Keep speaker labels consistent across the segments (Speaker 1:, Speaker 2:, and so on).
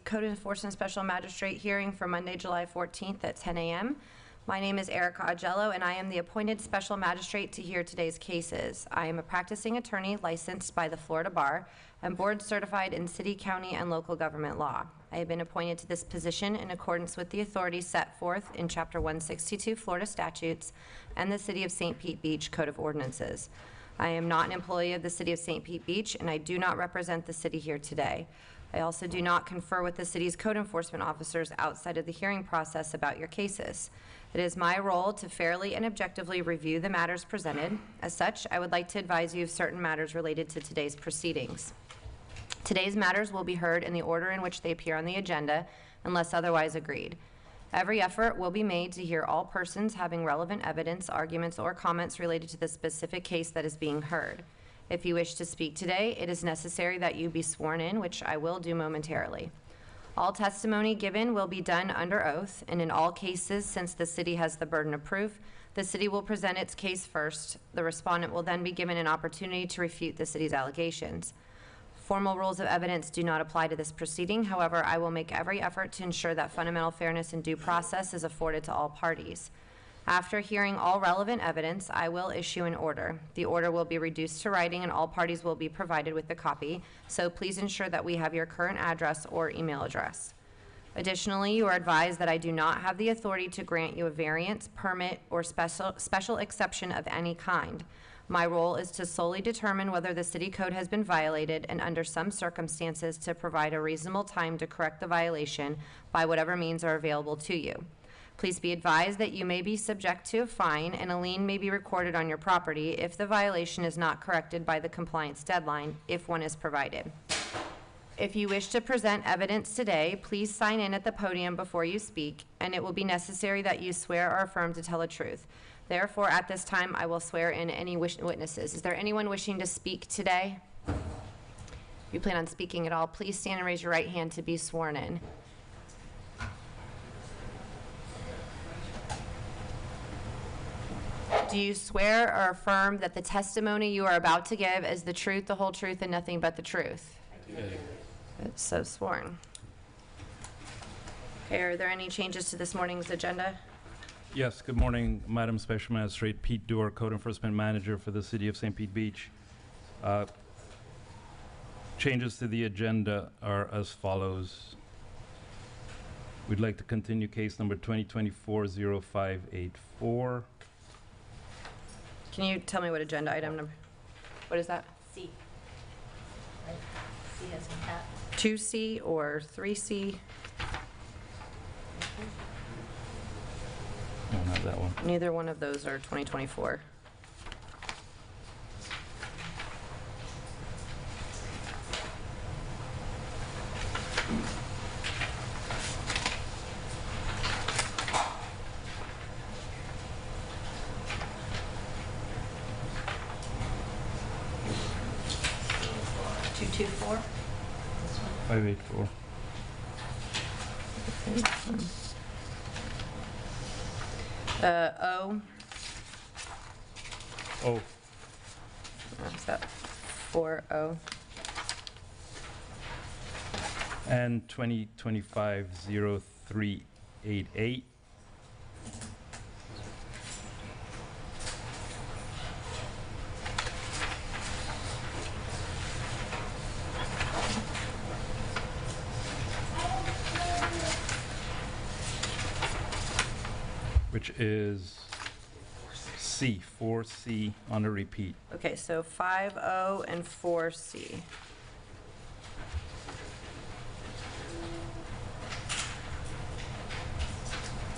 Speaker 1: Code Enforcement Special Magistrate hearing for Monday, July 14th at 10 a.m. My name is Erica Agello, and I am the appointed Special Magistrate to hear today's cases. I am a practicing attorney licensed by the Florida Bar and board certified in city, county, and local government law. I have been appointed to this position in accordance with the authorities set forth in Chapter 162 Florida statutes and the City of St. Pete Beach Code of Ordinances. I am not an employee of the City of St. Pete Beach, and I do not represent the city here today. I also do not confer with the city's code enforcement officers outside of the hearing process about your cases. It is my role to fairly and objectively review the matters presented. As such, I would like to advise you of certain matters related to today's proceedings. Today's matters will be heard in the order in which they appear on the agenda, unless otherwise agreed. Every effort will be made to hear all persons having relevant evidence, arguments, or comments related to the specific case that is being heard. If you wish to speak today, it is necessary that you be sworn in, which I will do momentarily. All testimony given will be done under oath, and in all cases, since the city has the burden of proof, the city will present its case first. The respondent will then be given an opportunity to refute the city's allegations. Formal rules of evidence do not apply to this proceeding. However, I will make every effort to ensure that fundamental fairness and due process is afforded to all parties. After hearing all relevant evidence, I will issue an order. The order will be reduced to writing and all parties will be provided with a copy, so please ensure that we have your current address or email address. Additionally, you are advised that I do not have the authority to grant you a variance, permit, or special exception of any kind. My role is to solely determine whether the city code has been violated and under some circumstances to provide a reasonable time to correct the violation by whatever means are available to you. Please be advised that you may be subject to a fine and a lien may be recorded on your property if the violation is not corrected by the compliance deadline, if one is provided. If you wish to present evidence today, please sign in at the podium before you speak, and it will be necessary that you swear or affirm to tell the truth. Therefore, at this time, I will swear in any witnesses. Is there anyone wishing to speak today? If you plan on speaking at all, please stand and raise your right hand to be sworn in. Do you swear or affirm that the testimony you are about to give is the truth, the whole truth, and nothing but the truth? I do. It's so sworn. Okay, are there any changes to this morning's agenda?
Speaker 2: Yes, good morning, Madam Special Magistrate Pete Doerr, Code Enforcement Manager for the City of St. Pete Beach. Changes to the agenda are as follows. We'd like to continue case number 2024-0584.
Speaker 1: Can you tell me what agenda item number? What is that?
Speaker 3: C. Right. C as in cat.
Speaker 1: 2C or 3C?
Speaker 2: No, not that one.
Speaker 1: Neither one of those are 2024.
Speaker 3: This one.
Speaker 2: 584.
Speaker 1: O.
Speaker 2: Oh,
Speaker 1: Is that 4O?
Speaker 2: and 2025-0388. Which is C, 4C on a repeat.
Speaker 1: Okay, so 5O and 4C.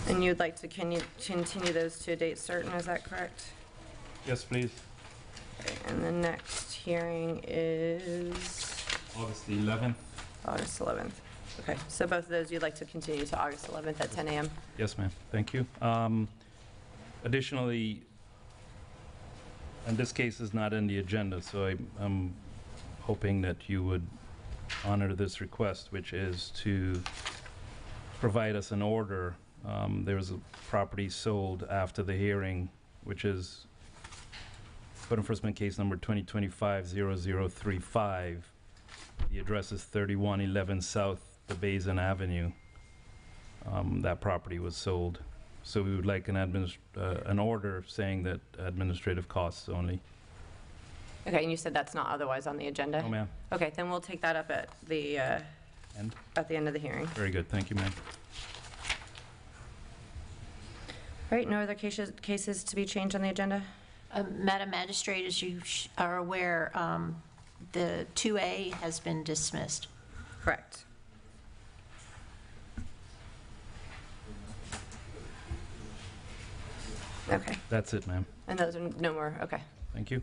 Speaker 1: And you'd like to continue those to a date certain, is that correct?
Speaker 2: Yes, please.
Speaker 1: Okay, and the next hearing is
Speaker 2: August the 11th.
Speaker 1: August 11th. Okay, so both of those you'd like to continue to August 11th at 10 a.m.?
Speaker 2: Yes, ma'am. Thank you. Additionally, and this case is not in the agenda, so I'm hoping that you would honor this request, which is to provide us an order. There was a property sold after the hearing, which is Code Enforcement Case Number 2025-0035. The address is 3111 South the Basin Avenue, that property was sold. So we would like an order saying that administrative costs only.
Speaker 1: Okay, and you said that's not otherwise on the agenda?
Speaker 2: Oh, ma'am.
Speaker 1: Okay, then we'll take that up at the
Speaker 2: And
Speaker 1: end of the hearing.
Speaker 2: very good. Thank you, ma'am.
Speaker 1: All right, no other cases to be changed on the agenda?
Speaker 3: Madam Magistrate, as you are aware, the 2A has been dismissed.
Speaker 1: Correct. Okay,
Speaker 2: That's it, ma'am.
Speaker 1: and those are no more, okay,
Speaker 2: Thank you.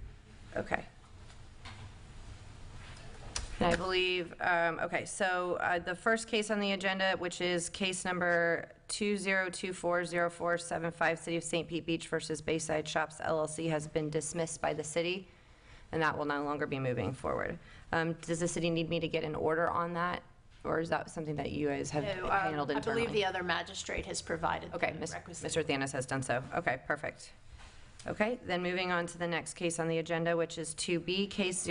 Speaker 1: okay. And I believe, okay, so the first case on the agenda, which is case number 20240475, City of St. Pete Beach versus Bayside Shops LLC, has been dismissed by the city, and that will no longer be moving forward. Does the city need me to get an order on that, or is that something that you guys have handled
Speaker 3: I
Speaker 1: internally?
Speaker 3: believe the other magistrate has provided
Speaker 1: Okay,
Speaker 3: the requisite.
Speaker 1: Mr. Thanos has done so. Okay, perfect. Okay, then moving on to the next case on the agenda, which is 2B, case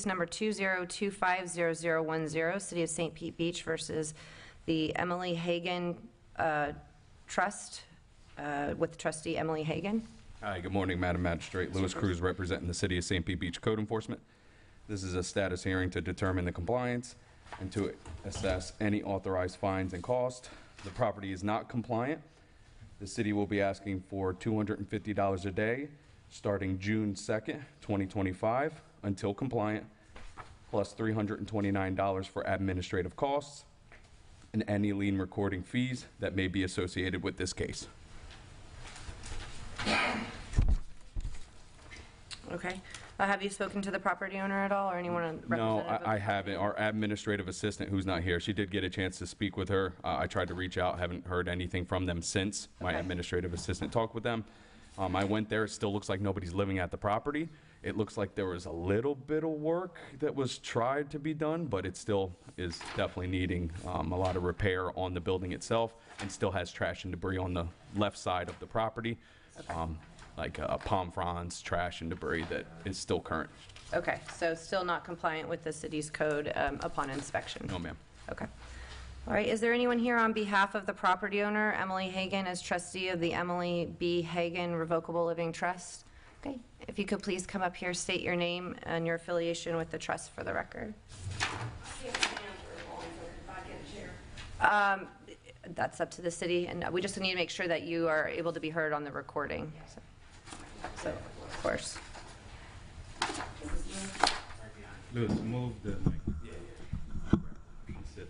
Speaker 1: number 20250010, City of St. Pete Beach versus the Emily Hagan Trust, with trustee Emily Hagan.
Speaker 4: Hi, good morning, Madam Magistrate. Louis Cruz representing the City of St. Pete Beach Code Enforcement. This is a status hearing to determine the compliance and to assess any authorized fines and cost. The property is not compliant. The city will be asking for $250 a day starting June 2nd, 2025 until compliant, plus $329 for administrative costs and any lien recording fees that may be associated with this case.
Speaker 1: Okay. Have you spoken to the property owner at all, or anyone
Speaker 4: No,
Speaker 1: representative?
Speaker 4: I haven't. Our administrative assistant, who's not here, she did get a chance to speak with her. I tried to reach out, haven't heard anything from them since my
Speaker 1: Okay.
Speaker 4: administrative assistant talked with them. I went there, it still looks like nobody's living at the property. It looks like there was a little bit of work that was tried to be done, but it still is definitely needing a lot of repair on the building itself, and still has trash and debris on the left side of the property. Like palm fronds, trash and debris that is still current.
Speaker 1: Okay, so still not compliant with the city's code upon inspection?
Speaker 4: No, ma'am.
Speaker 1: Okay. All right, is there anyone here on behalf of the property owner, Emily Hagan, as trustee of the Emily B. Hagan Revocable Living Trust? Okay, if you could please come up here, state your name and your affiliation with the trust for the record. That's up to the city, and we just need to make sure that you are able to be heard on the recording. So, of course.
Speaker 2: Louis, move the mic. Sit.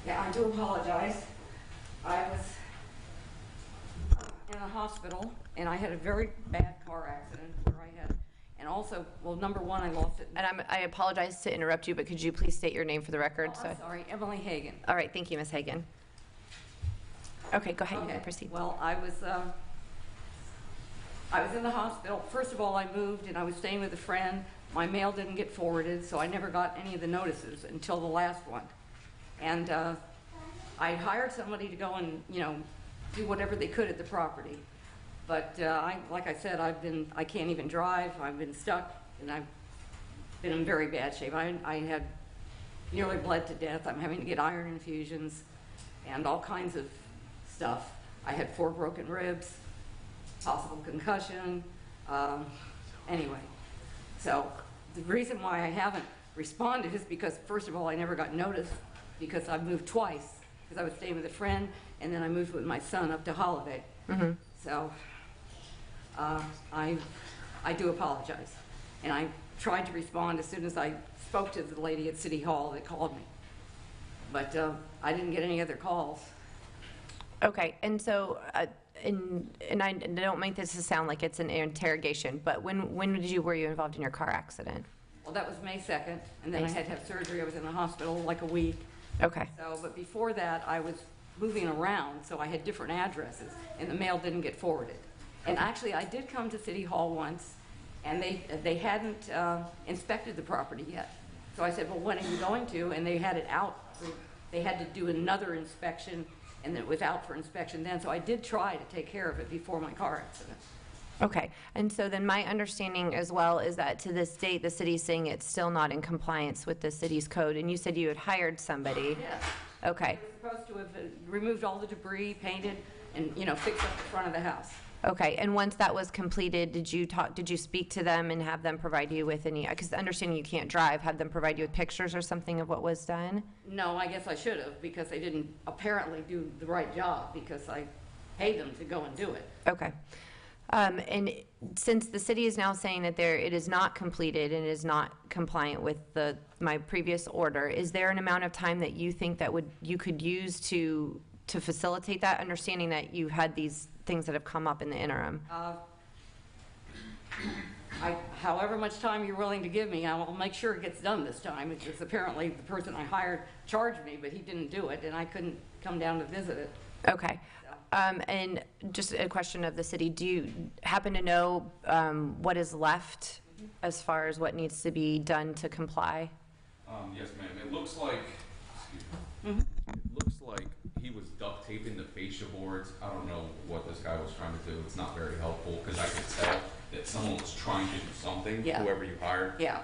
Speaker 5: Yeah, I do apologize. I was in the hospital, and I had a very bad car accident where I had, and also, well, number one, I lost it.
Speaker 1: And I apologize to interrupt you, but could you please state your name for the record?
Speaker 5: Oh, I'm sorry, Emily Hagan.
Speaker 1: All right, thank you, Ms. Hagan. Okay, go ahead, you can
Speaker 5: Okay,
Speaker 1: proceed.
Speaker 5: well, I was in the hospital. First of all, I moved, and I was staying with a friend. My mail didn't get forwarded, so I never got any of the notices until the last one. And I hired somebody to go and, do whatever they could at the property. But like I said, I can't even drive. I've been stuck, and I've been in very bad shape. I had nearly bled to death. I'm having to get iron infusions and all kinds of stuff. I had 4 broken ribs, possible concussion. Anyway, so the reason why I haven't responded is because, first of all, I never got notice because I moved twice, because I was staying with a friend, and then I moved with my son up to Holiday.
Speaker 1: Mm-hmm.
Speaker 5: So I do apologize. And I tried to respond as soon as I spoke to the lady at City Hall that called me. But I didn't get any other calls.
Speaker 1: Okay, and so, and I don't make this to sound like it's an interrogation, but when were you involved in your car accident?
Speaker 5: Well, that was May 2nd, and then I
Speaker 1: May
Speaker 5: had to have surgery. I was in the hospital like a week.
Speaker 1: Okay,
Speaker 5: So, but before that, I was moving around, so I had different addresses, and the mail didn't get forwarded. And actually, I did come to City Hall once, and they hadn't inspected the property yet. So I said, well, when are you going to? And they had it out. So they had to do another inspection, and it was out for inspection then. So I did try to take care of it before my car accident.
Speaker 1: Okay, and so then my understanding as well is that to this date, the city's saying it's still not in compliance with the city's code, and you said you had hired somebody.
Speaker 5: Yes.
Speaker 1: Okay,
Speaker 5: They were supposed to have removed all the debris, painted, and, fixed up the front of the house.
Speaker 1: okay, and once that was completed, did you speak to them and have them provide you with any, because understanding you can't drive, have them provide you with pictures or something of what was done?
Speaker 5: No, I guess I should have, because they didn't apparently do the right job, because I paid them to go and do it.
Speaker 1: Okay. And since the city is now saying that it is not completed and is not compliant with my previous order, is there an amount of time that you think that you could use to facilitate that, understanding that you had these things that have come up in the interim?
Speaker 5: However much time you're willing to give me, I will make sure it gets done this time. It's just apparently the person I hired charged me, but he didn't do it, and I couldn't come down to visit it.
Speaker 1: Okay. And just a question of the city, do you happen to know what is left as far as what needs to be done to comply?
Speaker 4: Yes, ma'am. It looks like, it looks like he was duct taping the fascia boards. I don't know what this guy was trying to do. It's not very helpful because I could tell that someone was trying to do something,
Speaker 5: Yeah.
Speaker 4: whoever you hired.
Speaker 5: Yeah.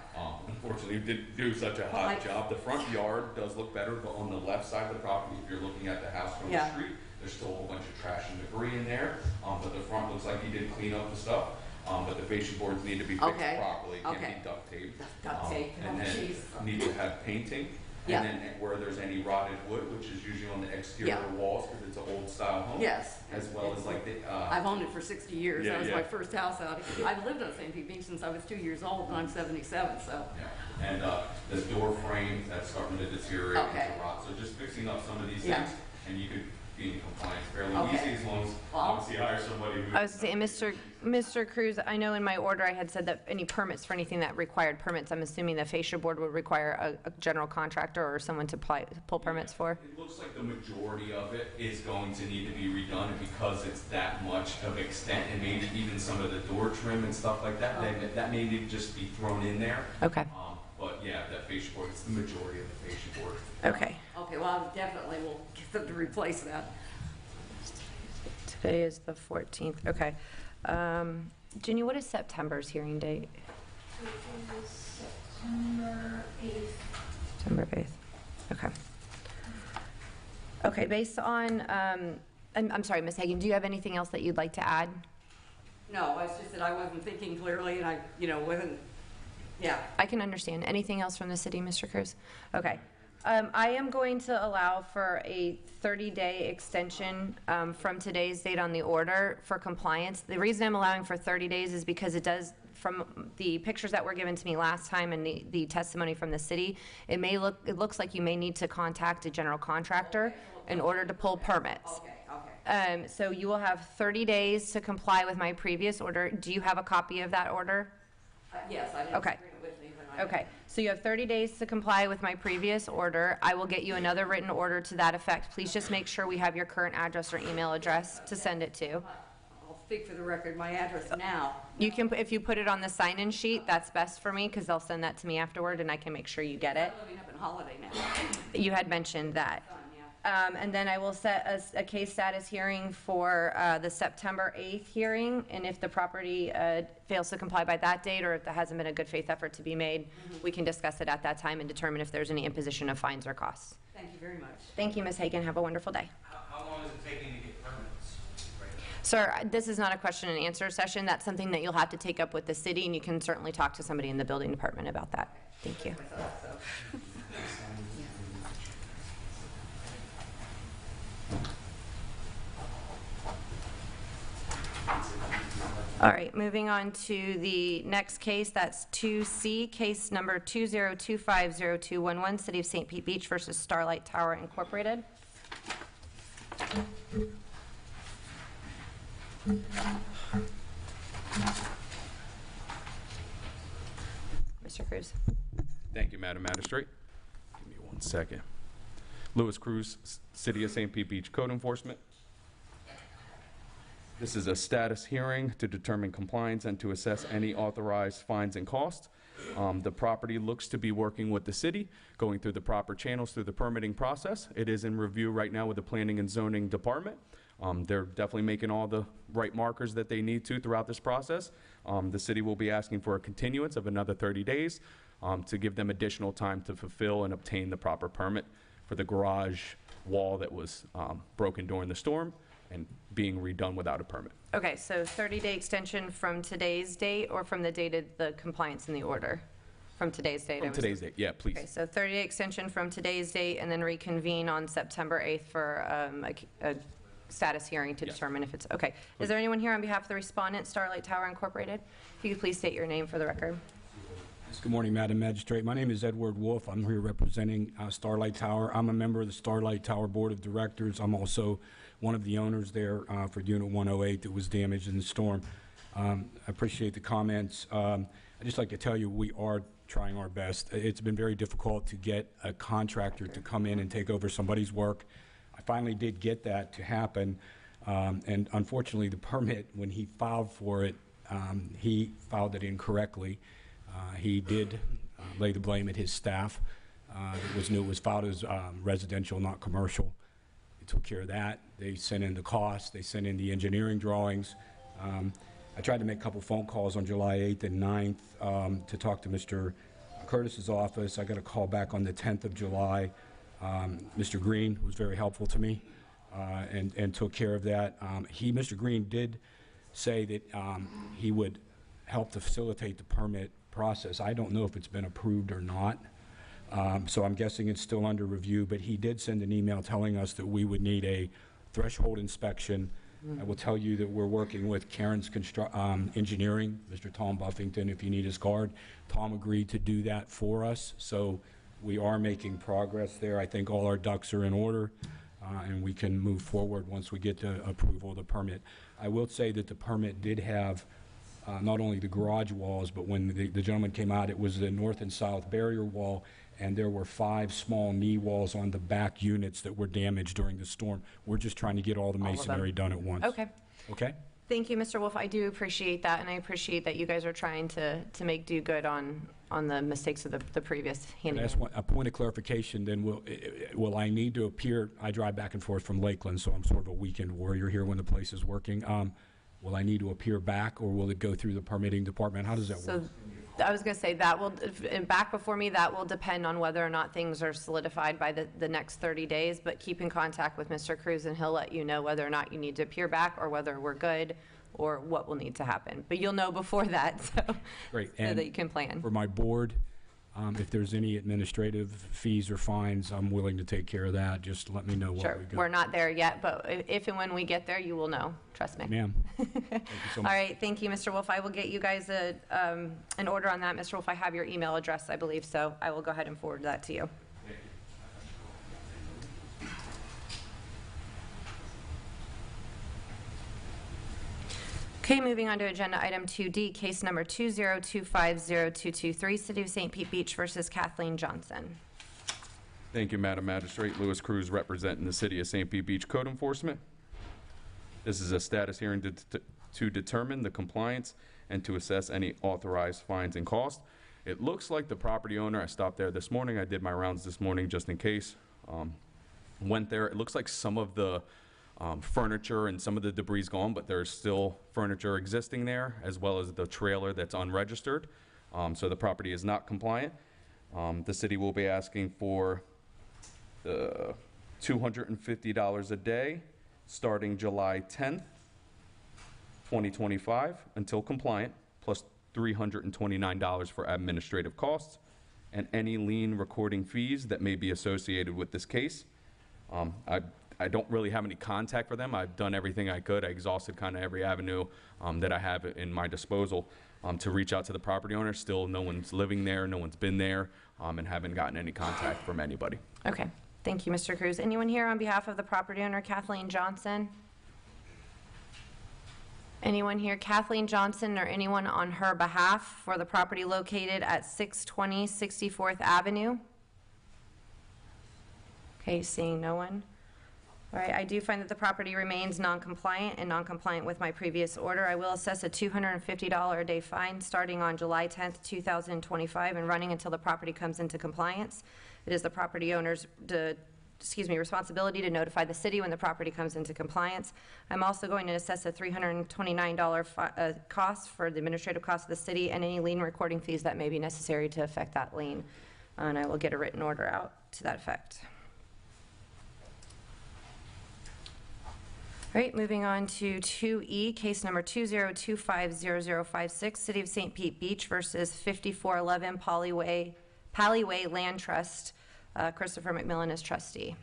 Speaker 4: Unfortunately, you didn't do such a hot job. The front yard does look better, but on the left side of the property, if you're looking at the house from the
Speaker 5: Yeah.
Speaker 4: street, there's still a whole bunch of trash and debris in there. But the front looks like he did clean up the stuff. But the fascia boards need to be fixed
Speaker 5: Okay.
Speaker 4: properly. Can't
Speaker 5: Okay.
Speaker 4: be duct taped.
Speaker 5: Duct tape.
Speaker 4: And
Speaker 5: Oh,
Speaker 4: then
Speaker 5: jeez.
Speaker 4: need to have painting.
Speaker 5: Yeah.
Speaker 4: And then where there's any rotted wood, which is usually on the exterior
Speaker 5: Yeah.
Speaker 4: walls, because it's an old style home.
Speaker 5: Yes.
Speaker 4: As well as like the,
Speaker 5: I've owned it for 60 years.
Speaker 4: Yeah,
Speaker 5: That was
Speaker 4: yeah.
Speaker 5: my first house out. I've lived on St. Pete Beach since I was 2 years old, and I'm 77, so.
Speaker 4: yeah. And the door frame, that's starting to deteriorate and
Speaker 5: Okay.
Speaker 4: to rot. So just fixing up some of these
Speaker 5: Yeah.
Speaker 4: things, and you could be in compliance fairly
Speaker 5: Okay.
Speaker 4: easy as long as
Speaker 5: Well,
Speaker 4: obviously hire somebody who.
Speaker 1: I was saying, Mr. Cruz, I know in my order I had said that any permits for anything that required permits, I'm assuming the fascia board would require a general contractor or someone to pull permits for?
Speaker 4: It looks like the majority of it is going to need to be redone, and because it's that much of extent, and maybe even some of the door trim and stuff like that, that may need to just be thrown in there.
Speaker 1: Okay,
Speaker 4: But yeah, that fascia board, it's the majority of the fascia board.
Speaker 1: okay.
Speaker 5: Okay, well, I definitely will get them to replace that.
Speaker 1: Today is the 14th, okay. Ginny, what is September's hearing date? September 8th, okay. Okay, based on, I'm sorry, Ms. Hagan, do you have anything else that you'd like to add?
Speaker 5: No, it's just that I wasn't thinking clearly, and I, wasn't, yeah.
Speaker 1: I can understand. Anything else from the city, Mr. Cruz? Okay. I am going to allow for a 30-day extension from today's date on the order for compliance. The reason I'm allowing for 30 days is because it does, from the pictures that were given to me last time and the testimony from the city, it looks like you may need to contact a general contractor in order to pull permits.
Speaker 5: Okay.
Speaker 1: So you will have 30 days to comply with my previous order. Do you have a copy of that order?
Speaker 5: Yes, I didn't
Speaker 1: Okay.
Speaker 5: bring it with me, but I.
Speaker 1: Okay, so you have 30 days to comply with my previous order. I will get you another written order to that effect. Please just make sure we have your current address or email address to send it to.
Speaker 5: I'll speak for the record, my address now.
Speaker 1: You can, if you put it on the sign-in sheet, that's best for me, because they'll send that to me afterward, and I can make sure you get it.
Speaker 5: I'm living up in Holiday now.
Speaker 1: You had mentioned that.
Speaker 5: Yeah.
Speaker 1: And then I will set a case status hearing for the September 8th hearing, and if the property fails to comply by that date, or if there hasn't been a good faith effort to be made, we can discuss it at that time and determine if there's any imposition of fines or costs.
Speaker 5: Thank you very much.
Speaker 1: Thank you, Ms. Hagan. Have a wonderful day.
Speaker 6: How long is it taking to get permits?
Speaker 1: Sir, this is not a question and answer session. That's something that you'll have to take up with the city, and you can certainly talk to somebody in the building department about that. Thank you.
Speaker 5: I thought so.
Speaker 1: All right, moving on to the next case, that's 2C, case number 20250211, City of St. Pete Beach versus Starlight Tower Incorporated. Mr. Cruz.
Speaker 4: Thank you, Madam Magistrate. Give me 1 second. Louis Cruz, City of St. Pete Beach Code Enforcement. This is a status hearing to determine compliance and to assess any authorized fines and costs. The property looks to be working with the city, going through the proper channels through the permitting process. It is in review right now with the Planning and Zoning Department. They're definitely making all the right markers that they need to throughout this process. The city will be asking for a continuance of another 30 days to give them additional time to fulfill and obtain the proper permit for the garage wall that was broken during the storm and being redone without a permit.
Speaker 1: Okay, so 30-day extension from today's date or from the date of the compliance in the order? From today's date?
Speaker 4: From today's date, yeah, please.
Speaker 1: Okay, so 30-day extension from today's date and then reconvene on September 8th for a status hearing to
Speaker 4: Yes.
Speaker 1: determine if it's, okay. Is there anyone here on behalf of the respondent, Starlight Tower Incorporated? If you could please state your name for the record.
Speaker 7: Yes, good morning, Madam Magistrate. My name is Edward Wolf. I'm here representing Starlight Tower. I'm a member of the Starlight Tower Board of Directors. I'm also one of the owners there for Unit 108 that was damaged in the storm. I appreciate the comments. I'd just like to tell you we are trying our best. It's been very difficult to get a contractor to come in and take over somebody's work. I finally did get that to happen, and unfortunately the permit, when he filed for it, he filed it incorrectly. He did lay the blame at his staff. It was filed as residential, not commercial. They took care of that. They sent in the costs. They sent in the engineering drawings. I tried to make a couple phone calls on July 8th and 9th to talk to Mr. Curtis's office. I got a call back on the 10th of July. Mr. Green was very helpful to me and took care of that. Mr. Green did say that he would help to facilitate the permit process. I don't know if it's been approved or not, so I'm guessing it's still under review, but he did send an email telling us that we would need a threshold inspection. I will tell you that we're working with Karen's Engineering, Mr. Tom Buffington, if you need his card. Tom agreed to do that for us, so we are making progress there. I think all our ducks are in order, and we can move forward once we get the approval of the permit. I will say that the permit did have not only the garage walls, but when the gentleman came out, it was the north and south barrier wall, and there were 5 small knee walls on the back units that were damaged during the storm. We're just trying to get all the
Speaker 1: All of them.
Speaker 7: masonry done at once.
Speaker 1: Okay.
Speaker 7: Okay?
Speaker 1: Thank you, Mr. Wolf. I do appreciate that, and I appreciate that you guys are trying to make do good on the mistakes of the previous
Speaker 7: And
Speaker 1: handyman.
Speaker 7: that's a point of clarification, then will I need to appear, I drive back and forth from Lakeland, so I'm sort of a weekend warrior here when the place is working. Will I need to appear back, or will it go through the permitting department? How does that work?
Speaker 1: So I was going to say that will, and back before me, that will depend on whether or not things are solidified by the next 30 days, but keep in contact with Mr. Cruz and he'll let you know whether or not you need to appear back or whether we're good or what will need to happen. But you'll know before that, so,
Speaker 7: Great.
Speaker 1: so
Speaker 7: And
Speaker 1: that you can plan.
Speaker 7: for my board, if there's any administrative fees or fines, I'm willing to take care of that. Just let me know what
Speaker 1: Sure,
Speaker 7: we got.
Speaker 1: we're not there yet, but if and when we get there, you will know, trust me.
Speaker 7: Ma'am, thank you so
Speaker 1: All
Speaker 7: much.
Speaker 1: right, thank you, Mr. Wolf. I will get you guys an order on that. Mr. Wolf, I have your email address, I believe, so I will go ahead and forward that to you. Okay, moving on to agenda item 2D, case number 202502223, City of St. Pete Beach versus Kathleen Johnson.
Speaker 4: Thank you, Madam Magistrate. Louis Cruz representing the City of St. Pete Beach Code Enforcement. This is a status hearing to determine the compliance and to assess any authorized fines and costs. It looks like the property owner, I stopped there this morning, I did my rounds this morning just in case, went there. It looks like some of the furniture and some of the debris is gone, but there's still furniture existing there, as well as the trailer that's unregistered. So the property is not compliant. The city will be asking for $250 a day, starting July 10th, 2025, until compliant, plus $329 for administrative costs, and any lien recording fees that may be associated with this case. I don't really have any contact for them. I've done everything I could. I exhausted kind of every avenue that I have in my disposal to reach out to the property owner. Still, no one's living there, no one's been there, and haven't gotten any contact from anybody.
Speaker 1: Okay, thank you, Mr. Cruz. Anyone here on behalf of the property owner, Kathleen Johnson? Anyone here, Kathleen Johnson, or anyone on her behalf for the property located at 620 64th Avenue? Okay, seeing no one. All right, I do find that the property remains non-compliant and non-compliant with my previous order. I will assess a $250 a day fine starting on July 10th, 2025 and running until the property comes into compliance. It is the property owner's responsibility to notify the city when the property comes into compliance. I'm also going to assess a $329 cost for the administrative cost of the city and any lien recording fees that may be necessary to affect that lien. And I will get a written order out to that effect. All right, moving on to 2E, case number 20250056, City of St. Pete Beach versus 5411 Palliway Land Trust. Christopher McMillan is trustee.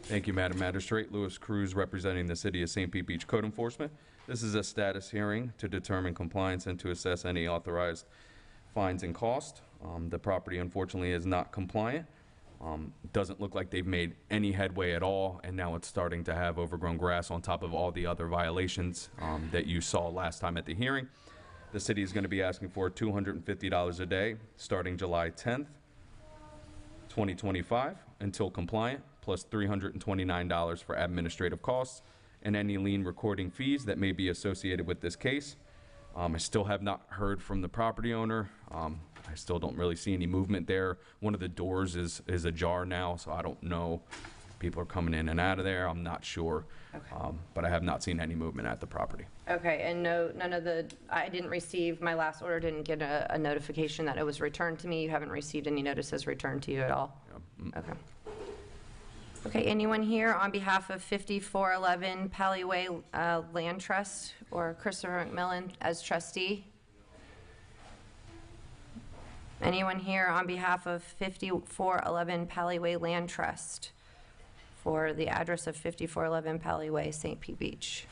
Speaker 4: Thank you, Madam Magistrate. Louis Cruz representing the City of St. Pete Beach Code Enforcement. This is a status hearing to determine compliance and to assess any authorized fines and cost. The property unfortunately is not compliant. Doesn't look like they've made any headway at all, and now it's starting to have overgrown grass on top of all the other violations that you saw last time at the hearing. The city is going to be asking for $250 a day starting July 10th, 2025 until compliant, plus $329 for administrative costs and any lien recording fees that may be associated with this case. I still have not heard from the property owner. I still don't really see any movement there. One of the doors is ajar now, so I don't know if people are coming in and out of there. I'm not sure.
Speaker 1: Okay.
Speaker 4: But I have not seen any movement at the property.
Speaker 1: Okay, and I didn't receive, my last order didn't get a notification that it was returned to me. You haven't received any notices returned to you at all? Okay. Okay, anyone here on behalf of 5411 Palliway Land Trust or Christopher McMillan as trustee? Anyone here on behalf of 5411 Palliway Land Trust for the address of 5411 Palliway, St. Pete Beach?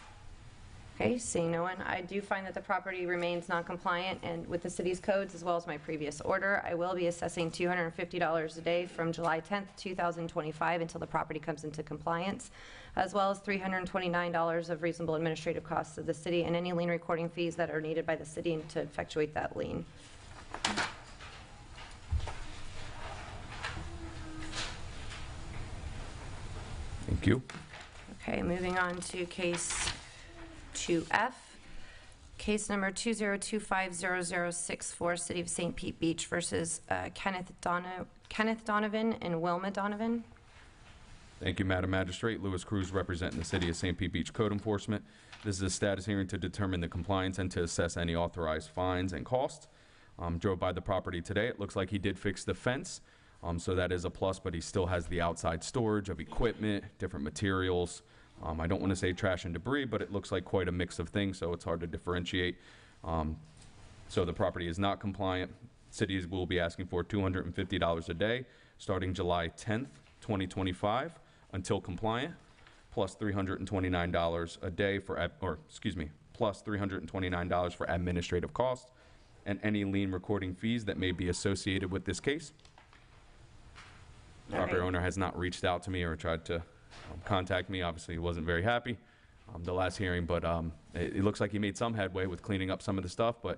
Speaker 1: Okay, seeing no one, I do find that the property remains non-compliant and with the city's codes as well as my previous order. I will be assessing $250 a day from July 10th, 2025 until the property comes into compliance, as well as $329 of reasonable administrative costs of the city and any lien recording fees that are needed by the city to effectuate that lien.
Speaker 4: Thank you.
Speaker 1: Okay, moving on to case 2F. Case number 20250064, City of St. Pete Beach versus Kenneth Donovan and Wilma Donovan.
Speaker 4: Thank you, Madam Magistrate. Louis Cruz representing the City of St. Pete Beach Code Enforcement. This is a status hearing to determine the compliance and to assess any authorized fines and costs. Drove by the property today. It looks like he did fix the fence. So that is a plus, but he still has the outside storage of equipment, different materials. I don't want to say trash and debris, but it looks like quite a mix of things, so it's hard to differentiate. So the property is not compliant. Cities will be asking for $250 a day starting July 10th, 2025 until compliant, plus $329 a day for, plus $329 for administrative costs and any lien recording fees that may be associated with this case. The property owner has not reached out to me or tried to contact me. Obviously, he wasn't very happy the last hearing, but it looks like he made some headway with cleaning up some of the stuff, but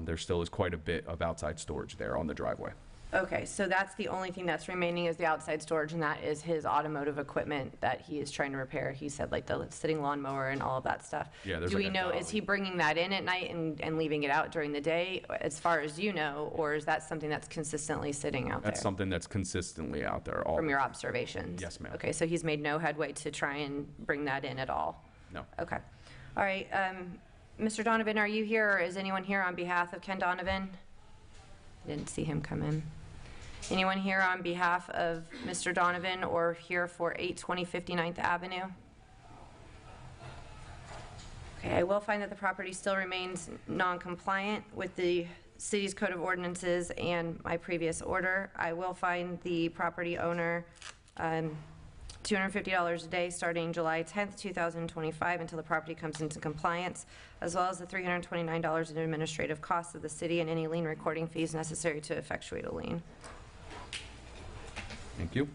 Speaker 4: there still is quite a bit of outside storage there on the driveway.
Speaker 1: Okay, so that's the only thing that's remaining is the outside storage, and that is his automotive equipment that he is trying to repair. He said like the sitting lawnmower and all of that stuff.
Speaker 4: Yeah, there's
Speaker 1: Do
Speaker 4: like
Speaker 1: we
Speaker 4: a
Speaker 1: know,
Speaker 4: dolly.
Speaker 1: is he bringing that in at night and leaving it out during the day, as far as you know, or is that something that's consistently sitting out there?
Speaker 4: That's something that's consistently out there.
Speaker 1: From your observations?
Speaker 4: Yes, ma'am.
Speaker 1: Okay, so he's made no headway to try and bring that in at all?
Speaker 4: No.
Speaker 1: Okay. All right, Mr. Donovan, are you here, or is anyone here on behalf of Ken Donovan? I didn't see him come in. Anyone here on behalf of Mr. Donovan or here for 820 59th Avenue? Okay, I will find that the property still remains non-compliant with the city's code of ordinances and my previous order. I will find the property owner $250 a day starting July 10th, 2025 until the property comes into compliance, as well as the $329 in administrative costs of the city and any lien recording fees necessary to effectuate a lien.
Speaker 4: Thank you.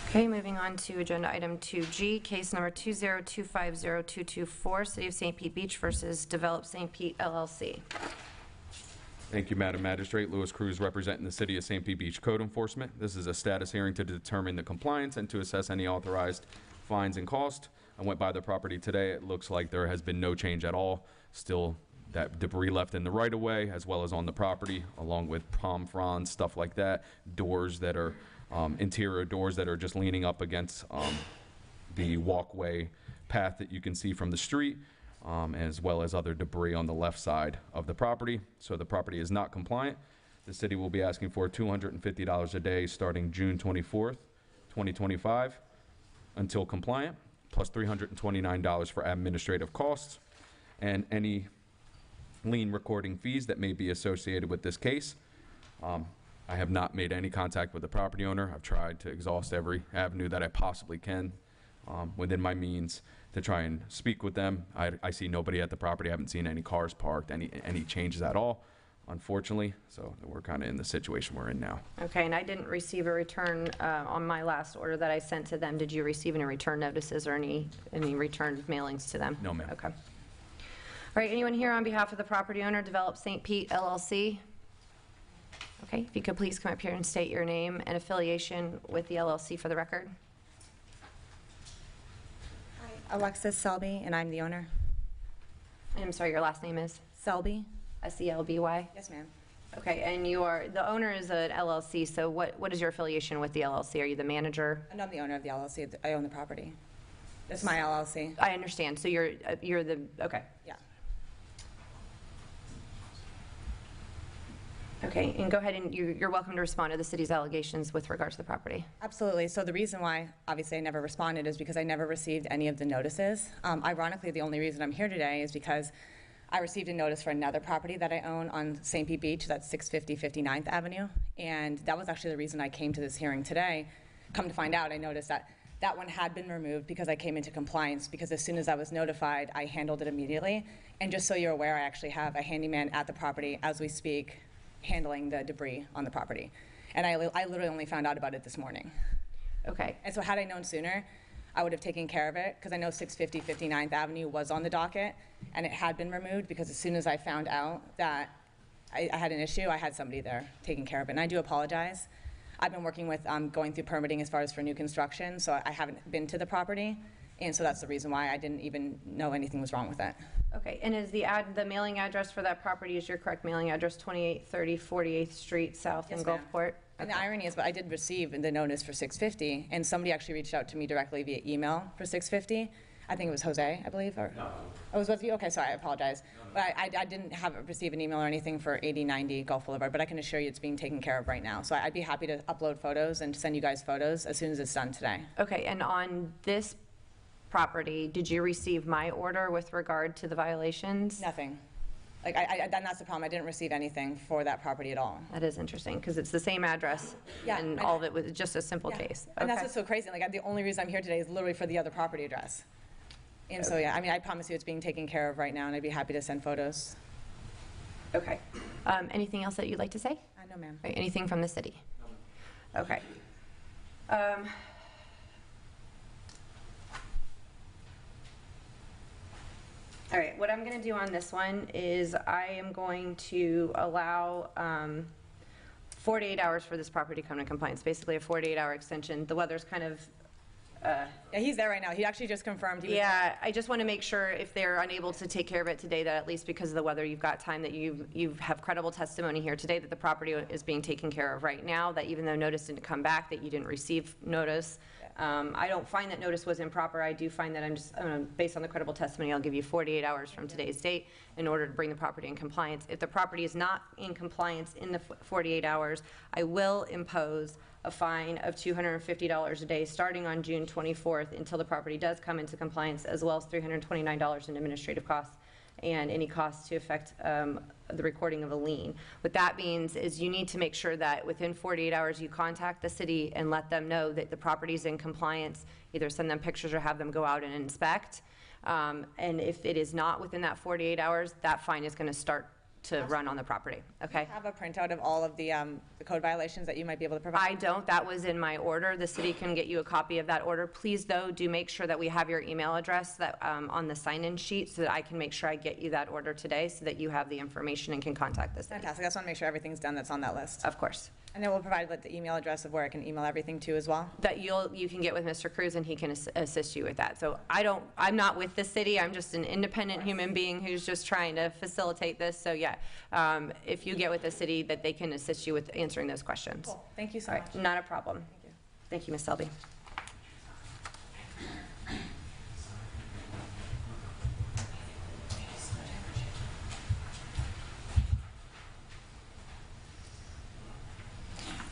Speaker 1: Okay, moving on to agenda item 2G, case number 20250224, City of St. Pete Beach versus Develop St. Pete LLC.
Speaker 4: Thank you, Madam Magistrate. Louis Cruz representing the City of St. Pete Beach Code Enforcement. This is a status hearing to determine the compliance and to assess any authorized fines and cost. I went by the property today. It looks like there has been no change at all. Still that debris left in the right-of-way as well as on the property, along with palm fronds, stuff like that, doors that are, interior doors that are just leaning up against the walkway path that you can see from the street, as well as other debris on the left side of the property. So the property is not compliant. The city will be asking for $250 a day starting June 24th, 2025, until compliant, plus $329 for administrative costs and any lien recording fees that may be associated with this case. I have not made any contact with the property owner. I've tried to exhaust every avenue that I possibly can within my means to try and speak with them. I see nobody at the property. I haven't seen any cars parked, any changes at all, unfortunately. So we're kind of in the situation we're in now.
Speaker 1: Okay, and I didn't receive a return on my last order that I sent to them. Did you receive any return notices or any return mailings to them?
Speaker 4: No, ma'am.
Speaker 1: Okay. All right, anyone here on behalf of the property owner, Develop St. Pete LLC? Okay, if you could please come up here and state your name and affiliation with the LLC for the record.
Speaker 8: Alexis Selby, and I'm the owner.
Speaker 1: I'm sorry, your last name is?
Speaker 8: Selby?
Speaker 1: Selby?
Speaker 8: Yes, ma'am.
Speaker 1: Okay, and the owner is an LLC, so what is your affiliation with the LLC? Are you the manager?
Speaker 8: I'm not the owner of the LLC. I own the property. It's my LLC.
Speaker 1: I understand, so you're the, okay.
Speaker 8: Yeah.
Speaker 1: Okay, and go ahead and you're welcome to respond to the city's allegations with regard to the property.
Speaker 8: Absolutely. So the reason why, obviously, I never responded is because I never received any of the notices. Ironically, the only reason I'm here today is because I received a notice for another property that I own on St. Pete Beach, that's 650 59th Avenue, and that was actually the reason I came to this hearing today. Come to find out, I noticed that that one had been removed because I came into compliance, because as soon as I was notified, I handled it immediately. And just so you're aware, I actually have a handyman at the property as we speak, handling the debris on the property. And I literally only found out about it this morning.
Speaker 1: Okay.
Speaker 8: And so had I known sooner, I would have taken care of it, because I know 650 59th Avenue was on the docket, and it had been removed, because as soon as I found out that I had an issue, I had somebody there taking care of it. And I do apologize. I've been working with going through permitting as far as for new construction, so I haven't been to the property, and so that's the reason why I didn't even know anything was wrong with it.
Speaker 1: Okay, and is the mailing address for that property is your correct mailing address, 2830 48th Street South in
Speaker 8: Yes, ma'am.
Speaker 1: Gulfport?
Speaker 8: And the irony is, but I did receive the notice for 650, and somebody actually reached out to me directly via email for 650. I think it was Jose, I believe, or? No. Oh, it was with you? Okay, sorry, I apologize. But I didn't receive an email or anything for 8090 Gulf Boulevard, but I can assure you it's being taken care of right now. So I'd be happy to upload photos and send you guys photos as soon as it's done today.
Speaker 1: Okay, and on this property, did you receive my order with regard to the violations?
Speaker 8: Nothing. Like, that's the problem. I didn't receive anything for that property at all.
Speaker 1: That is interesting, because it's the same address,
Speaker 8: Yeah,
Speaker 1: and
Speaker 8: and-
Speaker 1: all of it was just a simple case.
Speaker 8: And that's
Speaker 1: Okay.
Speaker 8: what's so crazy. Like, the only reason I'm here today is literally for the other property address. And so, yeah, I mean, I promise you it's being taken care of right now, and I'd be happy to send photos.
Speaker 1: Okay. Anything else that you'd like to say?
Speaker 8: No, ma'am.
Speaker 1: Right, anything from the city? Okay. All right, what I'm going to do on this one is I am going to allow 48 hours for this property to come to compliance, basically a 48-hour extension. The weather's kind of
Speaker 8: Yeah, he's there right now. He actually just confirmed. He was
Speaker 1: yeah, I just want to make sure if they're unable to take care of it today, that at least because of the weather, you've got time, that you have credible testimony here today that the property is being taken care of right now, that even though notice didn't come back, that you didn't receive notice. I don't find that notice was improper. I do find that based on the credible testimony, I'll give you 48 hours from today's date in order to bring the property in compliance. If the property is not in compliance in the 48 hours, I will impose a fine of $250 a day starting on June 24th until the property does come into compliance, as well as $329 in administrative costs and any costs to affect the recording of a lien. What that means is you need to make sure that within 48 hours you contact the city and let them know that the property is in compliance, either send them pictures or have them go out and inspect. And if it is not within that 48 hours, that fine is going to start to run on the property, okay?
Speaker 8: have a printout of all of the code violations that you might be able to provide?
Speaker 1: I don't. That was in my order. The city can get you a copy of that order. Please, though, do make sure that we have your email address that on the sign-in sheet so that I can make sure I get you that order today so that you have the information and can contact the city.
Speaker 8: Fantastic. I just want to make sure everything's done that's on that list.
Speaker 1: Of course.
Speaker 8: And then we'll provide like the email address of where I can email everything to as well.
Speaker 1: That you can get with Mr. Cruz and he can assist you with that. So I'm not with the city, I'm just an independent human being who's just trying to facilitate this. So yeah, if you get with the city, that they can assist you with answering those questions.
Speaker 8: Cool. Thank you so
Speaker 1: All
Speaker 8: much.
Speaker 1: right, not a problem. Thank you, Ms. Selby.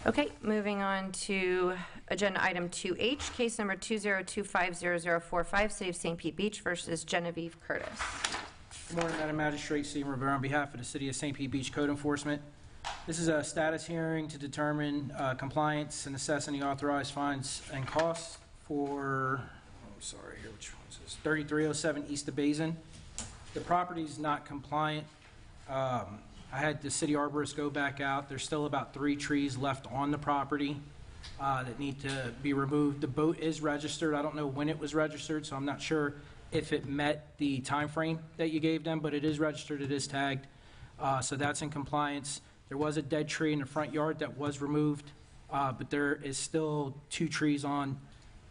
Speaker 1: Okay, moving on to agenda item 2H, case number 2025045, City of St. Pete Beach versus Genevieve Curtis.
Speaker 9: Good morning, Madam Magistrate. Stephen Rivera on behalf of the City of St. Pete Beach Code Enforcement. This is a status hearing to determine compliance and assess any authorized fines and costs for, which one is this? 3307 East of Basin. The property is not compliant. I had the city arborist go back out. There's still about 3 trees left on the property that need to be removed. The boat is registered. I don't know when it was registered, so I'm not sure if it met the time frame that you gave them, but it is registered, it is tagged, so that's in compliance. There was a dead tree in the front yard that was removed, but there is still 2 trees on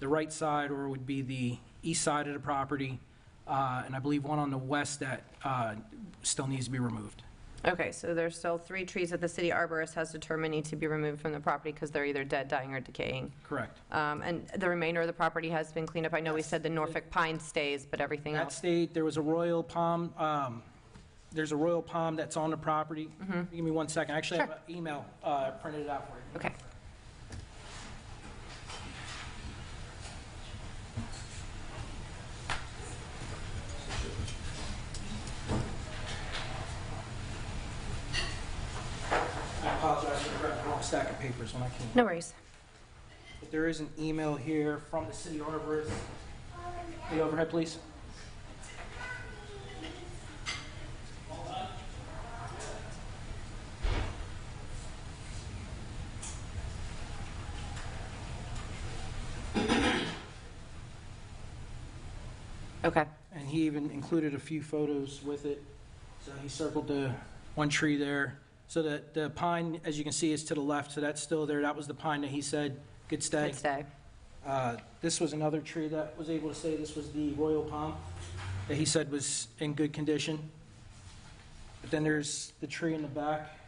Speaker 9: the right side, or would be the east side of the property, and I believe 1 on the west that still needs to be removed.
Speaker 1: Okay, so there's still 3 trees that the city arborist has determined need to be removed from the property because they're either dead, dying, or decaying.
Speaker 9: Correct.
Speaker 1: And the remainder of the property has been cleaned up. I know we said the Norfolk pine stays, but everything
Speaker 9: That
Speaker 1: else.
Speaker 9: stayed, there was a royal palm, there's a royal palm that's on the property. Give me 1 second. I actually have an email, printed it out for you.
Speaker 1: Okay.
Speaker 9: I apologize for grabbing the wrong stack of papers when I came.
Speaker 1: No worries.
Speaker 9: But there is an email here from the city arborist. The overhead, please.
Speaker 1: Okay.
Speaker 9: And he even included a few photos with it. So he circled the 1 tree there. So that the pine, as you can see, is to the left, so that's still there. That was the pine that he said could stay.
Speaker 1: Good stay.
Speaker 9: This was another tree that was able to stay. This was the royal palm that he said was in good condition. But then there's the tree in the back.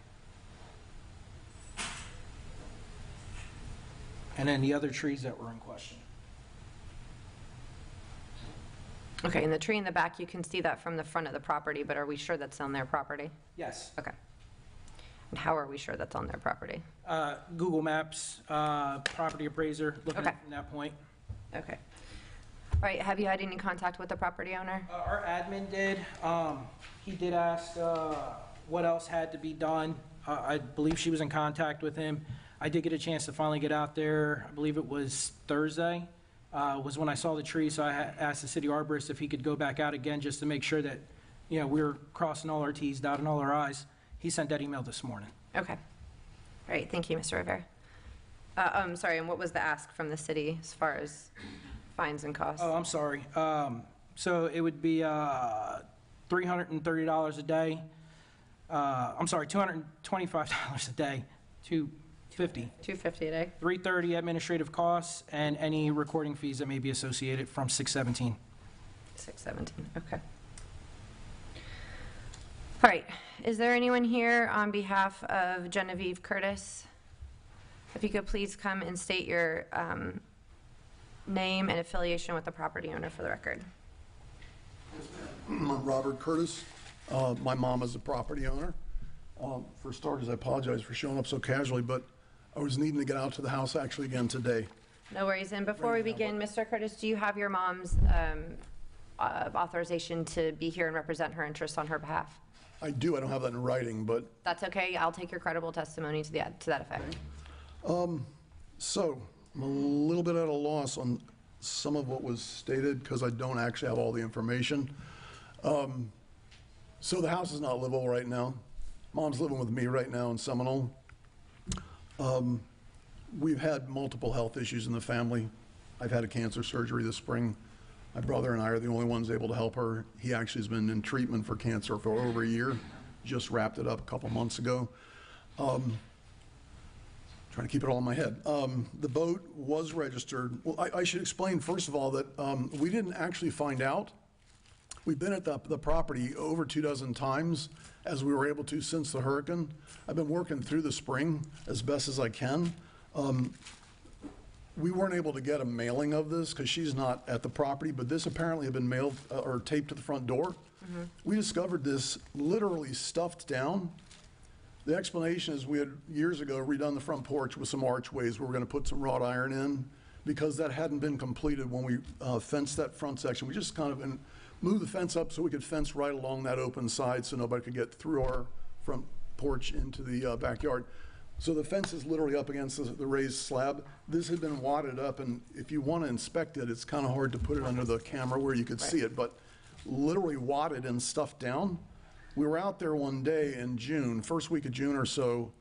Speaker 9: And then the other trees that were in question.
Speaker 1: Okay, and the tree in the back, you can see that from the front of the property, but are we sure that's on their property?
Speaker 9: Yes.
Speaker 1: Okay. And how are we sure that's on their property?
Speaker 9: Google Maps, property appraiser, looking
Speaker 1: Okay.
Speaker 9: from that point.
Speaker 1: Okay. All right, have you had any contact with the property owner?
Speaker 9: Our admin did. He did ask what else had to be done. I believe she was in contact with him. I did get a chance to finally get out there. I believe it was Thursday, was when I saw the tree, so I asked the city arborist if he could go back out again just to make sure that, we were crossing all our Ts, dotting all our Is. He sent that email this morning.
Speaker 1: Okay. All right, thank you, Mr. Rivera. I'm sorry, and what was the ask from the city as far as fines and costs?
Speaker 9: Oh, I'm sorry. So it would be $330 a day. I'm sorry, $225 a day, $250.
Speaker 1: $250 a day?
Speaker 9: $330 administrative costs and any recording fees that may be associated from 617.
Speaker 1: 617, okay. All right, is there anyone here on behalf of Genevieve Curtis? If you could please come and state your name and affiliation with the property owner for the record.
Speaker 10: I'm Robert Curtis. My mom is the property owner. For starters, I apologize for showing up so casually, but I was needing to get out to the house actually again today.
Speaker 1: No worries, and before we begin, Mr. Curtis, do you have your mom's authorization to be here and represent her interests on her behalf?
Speaker 10: I do, I don't have that in writing, but,
Speaker 1: That's okay, I'll take your credible testimony to that effect.
Speaker 10: so, I'm a little bit at a loss on some of what was stated because I don't actually have all the information. So the house is not livable right now. Mom's living with me right now in Seminole. We've had multiple health issues in the family. I've had a cancer surgery this spring. My brother and I are the only ones able to help her. He actually has been in treatment for cancer for over a year, just wrapped it up a couple months ago. Trying to keep it all in my head. The boat was registered. Well, I should explain, first of all, that we didn't actually find out. We've been at the property over 24 times, as we were able to since the hurricane. I've been working through the spring as best as I can. We weren't able to get a mailing of this because she's not at the property, but this apparently had been mailed or taped to the front door. We discovered this literally stuffed down. The explanation is we had years ago redone the front porch with some archways. We were going to put some wrought iron in because that hadn't been completed when we fenced that front section. We just kind of moved the fence up so we could fence right along that open side so nobody could get through our front porch into the backyard. So the fence is literally up against the raised slab. This had been wadded up, and if you want to inspect it, it's kind of hard to put it under the camera where you could see it, but literally wadded and stuffed down. We were out there one day in June, first week of June or so.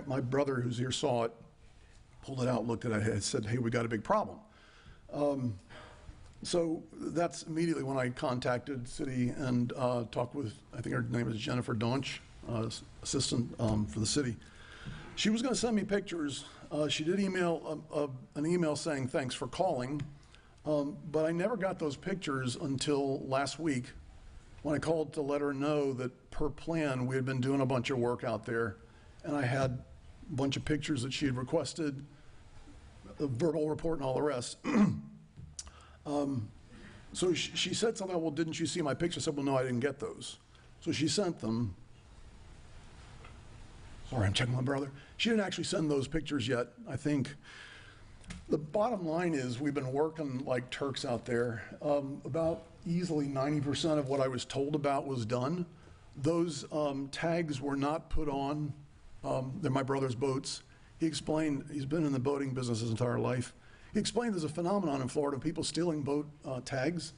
Speaker 10: My brother, who's here, saw it, pulled it out, looked at it, and said, hey, we got a big problem. So that's immediately when I contacted city and talked with, I think her name is Jennifer Donch, assistant for the city. She was going to send me pictures. She did email an email saying thanks for calling, but I never got those pictures until last week when I called to let her know that per plan we had been doing a bunch of work out there, and I had a bunch of pictures that she had requested, the verbal report and all the rest. So she said something, well, didn't you see my picture? I said, well, no, I didn't get those. So she sent them. Sorry, I'm checking my brother. She didn't actually send those pictures yet, I think. The bottom line is we've been working like Turks out there. About easily 90% of what I was told about was done. Those tags were not put on. They're my brother's boats. He explained, he's been in the boating business his entire life. He explained there's a phenomenon in Florida of people stealing boat tags.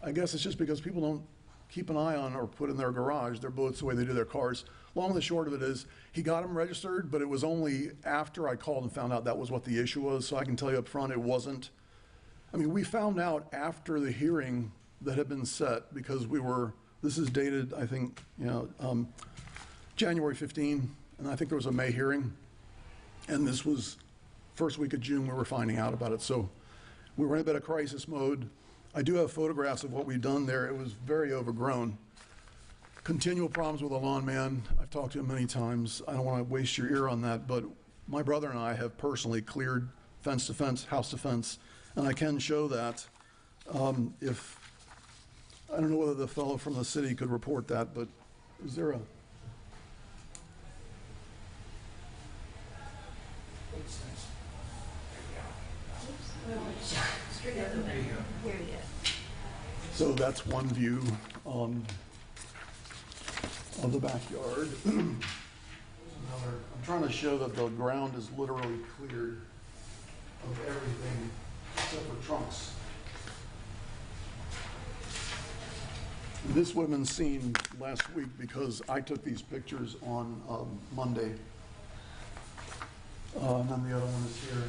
Speaker 10: I guess it's just because people don't keep an eye on or put in their garage their boats the way they do their cars. Long and the short of it is, he got them registered, but it was only after I called and found out that was what the issue was. So I can tell you up front, it wasn't. I mean, we found out after the hearing that had been set because this is dated, I think, January 15, and I think there was a May hearing. And this was first week of June we were finding out about it. So we were in a bit of crisis mode. I do have photographs of what we've done there. It was very overgrown. Continual problems with the lawn man. I've talked to him many times. I don't want to waste your ear on that, but my brother and I have personally cleared fence to fence, house to fence, and I can show that. If I don't know whether the fellow from the city could report that, but is there a... So that's one view of the backyard. I'm trying to show that the ground is literally cleared of everything except for trunks. And this would have been seen last week because I took these pictures on Monday. And then the other one is here.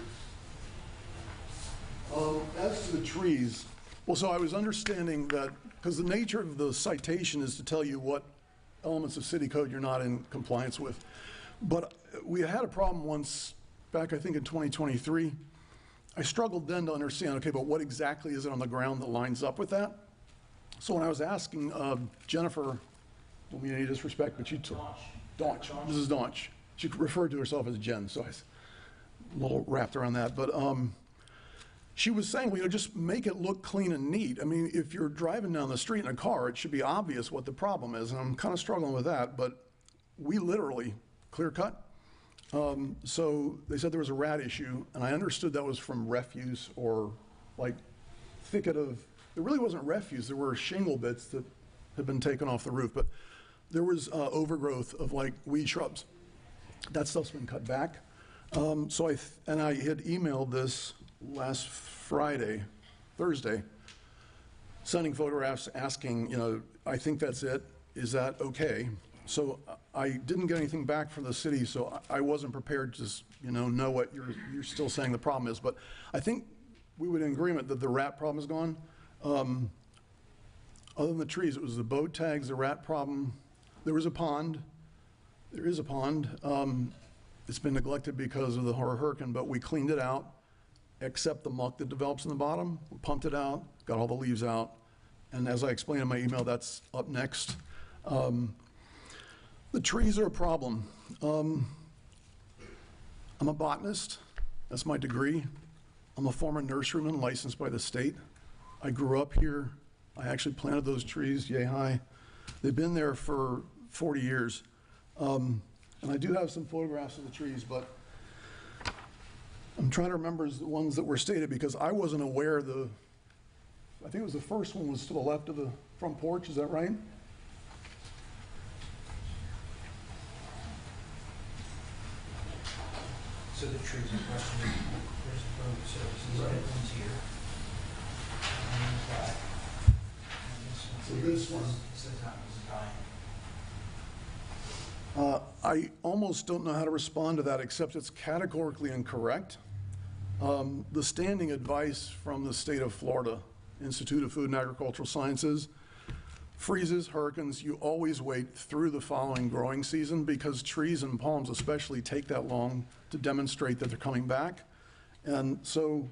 Speaker 10: As to the trees, well, so I was understanding that, because the nature of the citation is to tell you what elements of city code you're not in compliance with. But we had a problem once back, I think, in 2023. I struggled then to understand, okay, but what exactly is it on the ground that lines up with that? So when I was asking Jennifer, don't mean any disrespect, but she took Daunch, Mrs. Daunch. She referred to herself as Jen, so I was a little wrapped around that. But she was saying, well, just make it look clean and neat. I mean, if you're driving down the street in a car, it should be obvious what the problem is. And I'm kind of struggling with that, but we literally clear cut. So they said there was a rat issue, and I understood that was from refuse or like thicket of, it really wasn't refuse. There were shingle bits that had been taken off the roof, but there was overgrowth of like weed shrubs. That stuff's been cut back. So I had emailed this last Thursday, sending photographs asking, I think that's it. Is that okay? So I didn't get anything back from the city, so I wasn't prepared to know what you're still saying the problem is. But I think we would in agreement that the rat problem is gone. Other than the trees, it was the boat tags, the rat problem. There was a pond. There is a pond. It's been neglected because of the hurricane, but we cleaned it out, except the muck that develops in the bottom. We pumped it out, got all the leaves out, and as I explained in my email, that's up next. The trees are a problem. I'm a botanist. That's my degree. I'm a former nurseryman licensed by the state. I grew up here. I actually planted those trees yay high. They've been there for 40 years. And I do have some photographs of the trees, but I'm trying to remember the ones that were stated because I wasn't aware I think it was the first one was to the left of the front porch, is that right?
Speaker 9: So the trees in question, there's the road services, that one's here. And then that. And
Speaker 10: So this one.
Speaker 9: Says that was dying.
Speaker 10: I almost don't know how to respond to that, except it's categorically incorrect. The standing advice from the state of Florida, Institute of Food and Agricultural Sciences, freezes, hurricanes, you always wait through the following growing season because trees and palms especially take that long to demonstrate that they're coming back. And so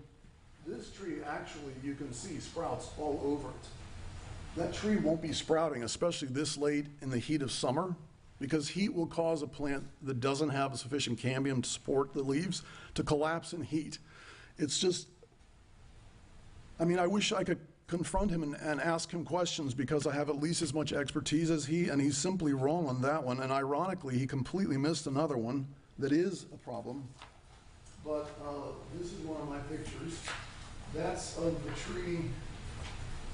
Speaker 10: this tree actually, you can see sprouts all over it. That tree won't be sprouting, especially this late in the heat of summer, because heat will cause a plant that doesn't have sufficient cambium to support the leaves to collapse in heat. It's just, I mean, I wish I could confront him and ask him questions because I have at least as much expertise as he, and he's simply wrong on that one. And ironically, he completely missed another one that is a problem. But this is one of my pictures. That's of the tree.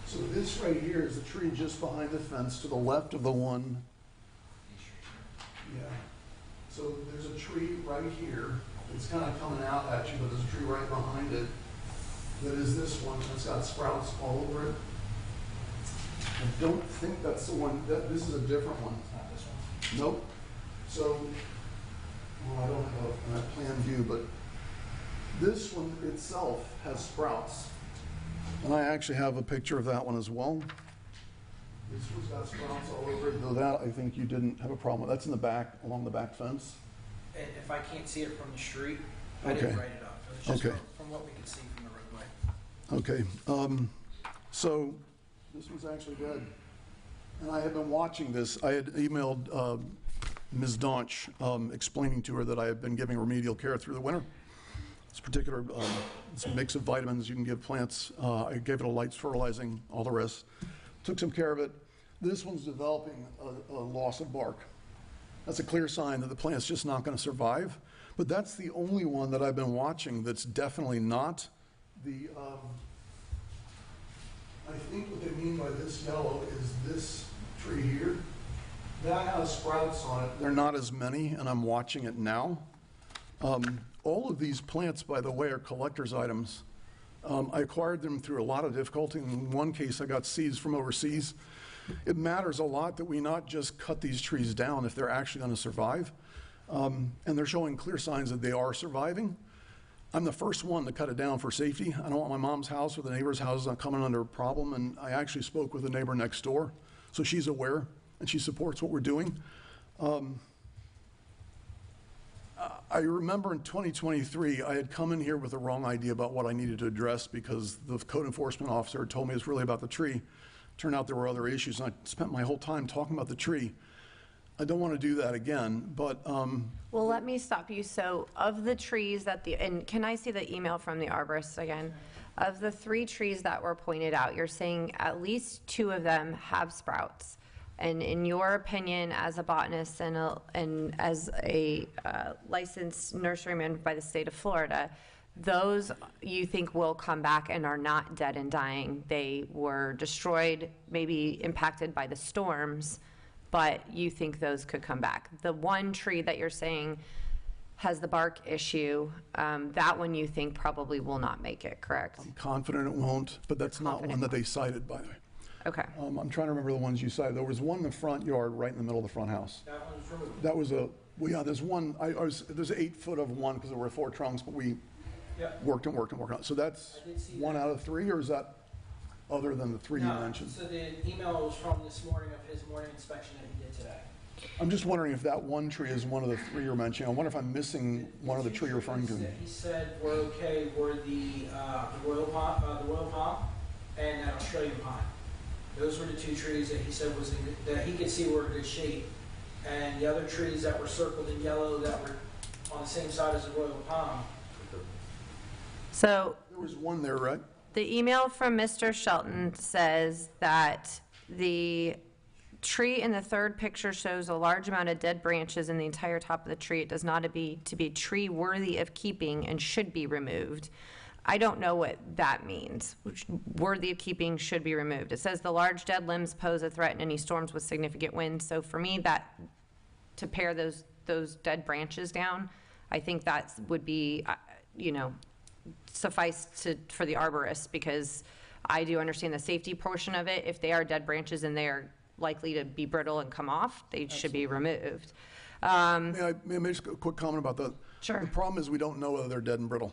Speaker 10: So this right here is the tree just behind the fence to the left of the one. Yeah. So there's a tree right here. It's kind of coming out at you, but there's a tree right behind it that is this one. It's got sprouts all over it. I don't think that's the one. This is a different one.
Speaker 9: It's not this one.
Speaker 10: Nope. So, well, I don't have a plan view, but this one itself has sprouts. And I actually have a picture of that one as well. This one's got sprouts all over it, though that I think you didn't have a problem with. That's in the back, along the back fence.
Speaker 9: And if I can't see it from the street, I didn't write it up. It was just
Speaker 10: Okay.
Speaker 9: from what we could see from the roadway.
Speaker 10: Okay. So this was actually dead. And I had been watching this. I had emailed Ms. Donch explaining to her that I had been giving remedial care through the winter. This particular it's a mix of vitamins you can give plants. I gave it a light fertilizing, all the rest. Took some care of it. This one's developing a loss of bark. That's a clear sign that the plant's just not going to survive. But that's the only one that I've been watching that's definitely not the, I think what they mean by this yellow is this tree here. That has sprouts on it. They're not as many, and I'm watching it now. All of these plants, by the way, are collector's items. I acquired them through a lot of difficulty. In one case, I got seeds from overseas. It matters a lot that we not just cut these trees down if they're actually going to survive. And they're showing clear signs that they are surviving. I'm the first one to cut it down for safety. I don't want my mom's house or the neighbor's house not coming under a problem. And I actually spoke with the neighbor next door. So she's aware and she supports what we're doing. I remember in 2023, I had come in here with the wrong idea about what I needed to address because the code enforcement officer had told me it's really about the tree. Turned out there were other issues, and I spent my whole time talking about the tree. I don't want to do that again, but...
Speaker 1: Well, let me stop you. So of the trees that and can I see the email from the arborist again? Of the 3 trees that were pointed out, you're saying at least 2 of them have sprouts. And in your opinion, as a botanist and as a licensed nurseryman by the state of Florida, those you think will come back and are not dead and dying. They were destroyed, maybe impacted by the storms, but you think those could come back. The one tree that you're saying has the bark issue, that one you think probably will not make it, correct?
Speaker 10: I'm confident it won't, but that's not one that they cited, by the way.
Speaker 1: Okay.
Speaker 10: I'm trying to remember the ones you cited. There was one in the front yard, right in the middle of the front house.
Speaker 9: That one's removed.
Speaker 10: That was well, yeah, there's one, there's 8 foot of one because there were 4 trunks, but we worked on it. So that's 1 out of 3, or is that other than the 3 you mentioned?
Speaker 9: So the email was from this morning of his morning inspection that he did today.
Speaker 10: I'm just wondering if that one tree is one of the three you're mentioning. I wonder if I'm missing one of the tree you're referring to.
Speaker 9: He said were okay were the royal palm and that Australian pine. Those were the two trees that he said that he could see were in good shape. And the other trees that were circled in yellow that were on the same side as the royal palm.
Speaker 1: So
Speaker 10: There was one there, right?
Speaker 1: the email from Mr. Shelton says that the tree in the third picture shows a large amount of dead branches in the entire top of the tree. It does not to be tree worthy of keeping and should be removed. I don't know what that means. Worthy of keeping should be removed. It says the large dead limbs pose a threat in any storms with significant wind. So for me, that to pare those dead branches down, I think that would be, suffice for the arborist, because I do understand the safety portion of it. If they are dead branches and they are likely to be brittle and come off, they should be removed.
Speaker 10: May I make a quick comment about that?
Speaker 1: Sure.
Speaker 10: The problem is we don't know whether they're dead and brittle.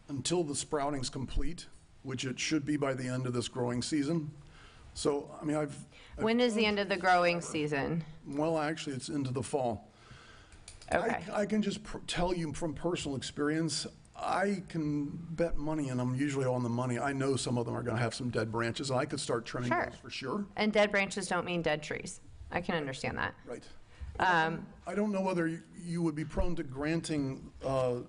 Speaker 10: Until the sprouting's complete, which it should be by the end of this growing season. So, I mean,
Speaker 1: When is the end of the growing season?
Speaker 10: well, actually, it's into the fall.
Speaker 1: Okay.
Speaker 10: I can just tell you from personal experience, I can bet money, and I'm usually on the money. I know some of them are going to have some dead branches, and I could start trimming
Speaker 1: Sure.
Speaker 10: those for sure.
Speaker 1: And dead branches don't mean dead trees. I can understand that.
Speaker 10: Right. I don't know whether you would be prone to granting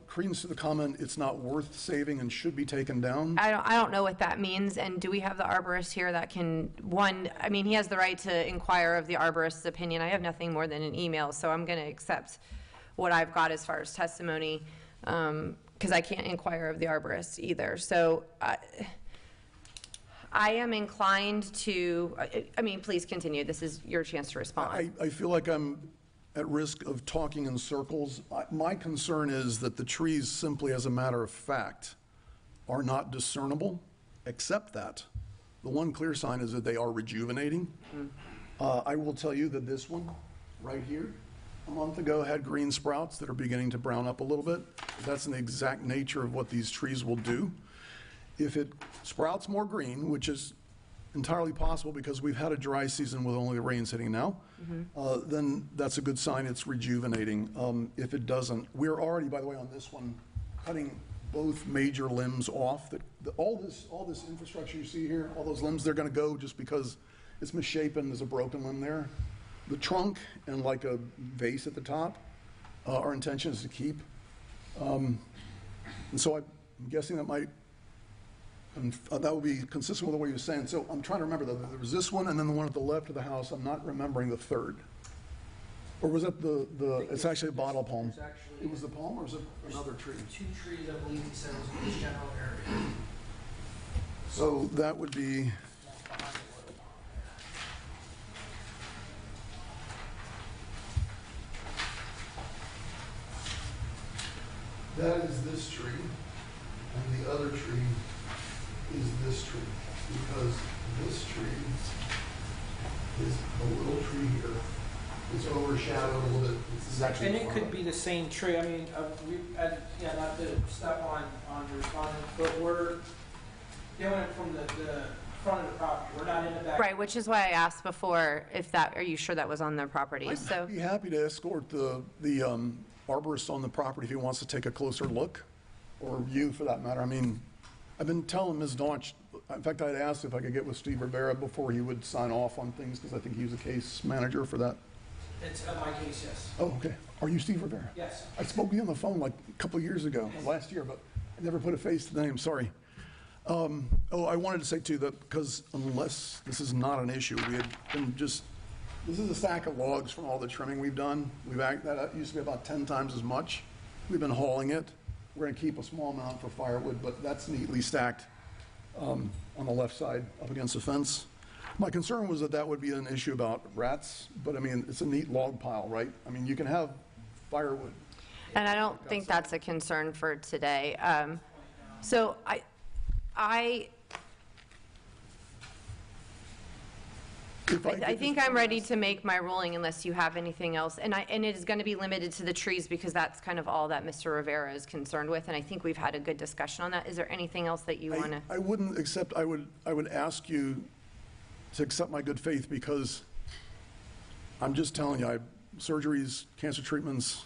Speaker 10: credence to the comment, it's not worth saving and should be taken down.
Speaker 1: I don't know what that means, and do we have the arborist here that can, he has the right to inquire of the arborist's opinion. I have nothing more than an email, so I'm going to accept what I've got as far as testimony, because I can't inquire of the arborist either. So I am inclined to, please continue. This is your chance to respond.
Speaker 10: I feel like I'm at risk of talking in circles. My concern is that the trees, simply as a matter of fact, are not discernible, except that the one clear sign is that they are rejuvenating. I will tell you that this one, right here, a month ago had green sprouts that are beginning to brown up a little bit. That's in the exact nature of what these trees will do. If it sprouts more green, which is entirely possible because we've had a dry season with only the rains hitting now, then that's a good sign it's rejuvenating. If it doesn't, we're already, by the way, on this one, cutting both major limbs off. All this infrastructure you see here, all those limbs, they're going to go just because it's misshapen. There's a broken limb there. The trunk and like a vase at the top, our intention is to keep. And so I'm guessing that might. And that would be consistent with what you were saying. So I'm trying to remember, there was this one and then the one at the left of the house. I'm not remembering the third. Or was it it's actually a bottle palm. It was the palm or was it another tree?
Speaker 9: Two trees, I believe he said was in this general area.
Speaker 10: So that would be, that is this tree and the other tree is this tree, because this tree is a little tree here. It's overshadowed a little bit. This is actually
Speaker 9: And it
Speaker 10: far
Speaker 9: could
Speaker 10: up.
Speaker 9: be the same tree. I mean, not to step on your respondent, but we're doing it from the front of the property. We're not in the back.
Speaker 1: Right, which is why I asked before are you sure that was on their property? So,
Speaker 10: I'd be happy to escort the arborist on the property if he wants to take a closer look, or you for that matter. I mean, I've been telling Ms. Daunch, in fact, I'd asked if I could get with Steve Rivera before he would sign off on things, because I think he was a case manager for that.
Speaker 9: It's my case, yes.
Speaker 10: Oh, okay. Are you Steve Rivera?
Speaker 9: Yes.
Speaker 10: I spoke to you on the phone like a couple of years ago, last year, but I never put a face to the name, sorry. I wanted to say too that because unless this is not an issue, we had been this is a stack of logs from all the trimming we've done. That used to be about 10 times as much. We've been hauling it. We're going to keep a small amount for firewood, but that's neatly stacked on the left side up against the fence. My concern was that would be an issue about rats, but I mean, it's a neat log pile, right? I mean, you can have firewood.
Speaker 1: and I don't think that's a concern for today. So I think I'm ready to make my ruling unless you have anything else. And it is going to be limited to the trees because that's kind of all that Mr. Rivera is concerned with. And I think we've had a good discussion on that. Is there anything else that you want to?
Speaker 10: I wouldn't accept, I would ask you to accept my good faith because I'm just telling you, surgeries, cancer treatments,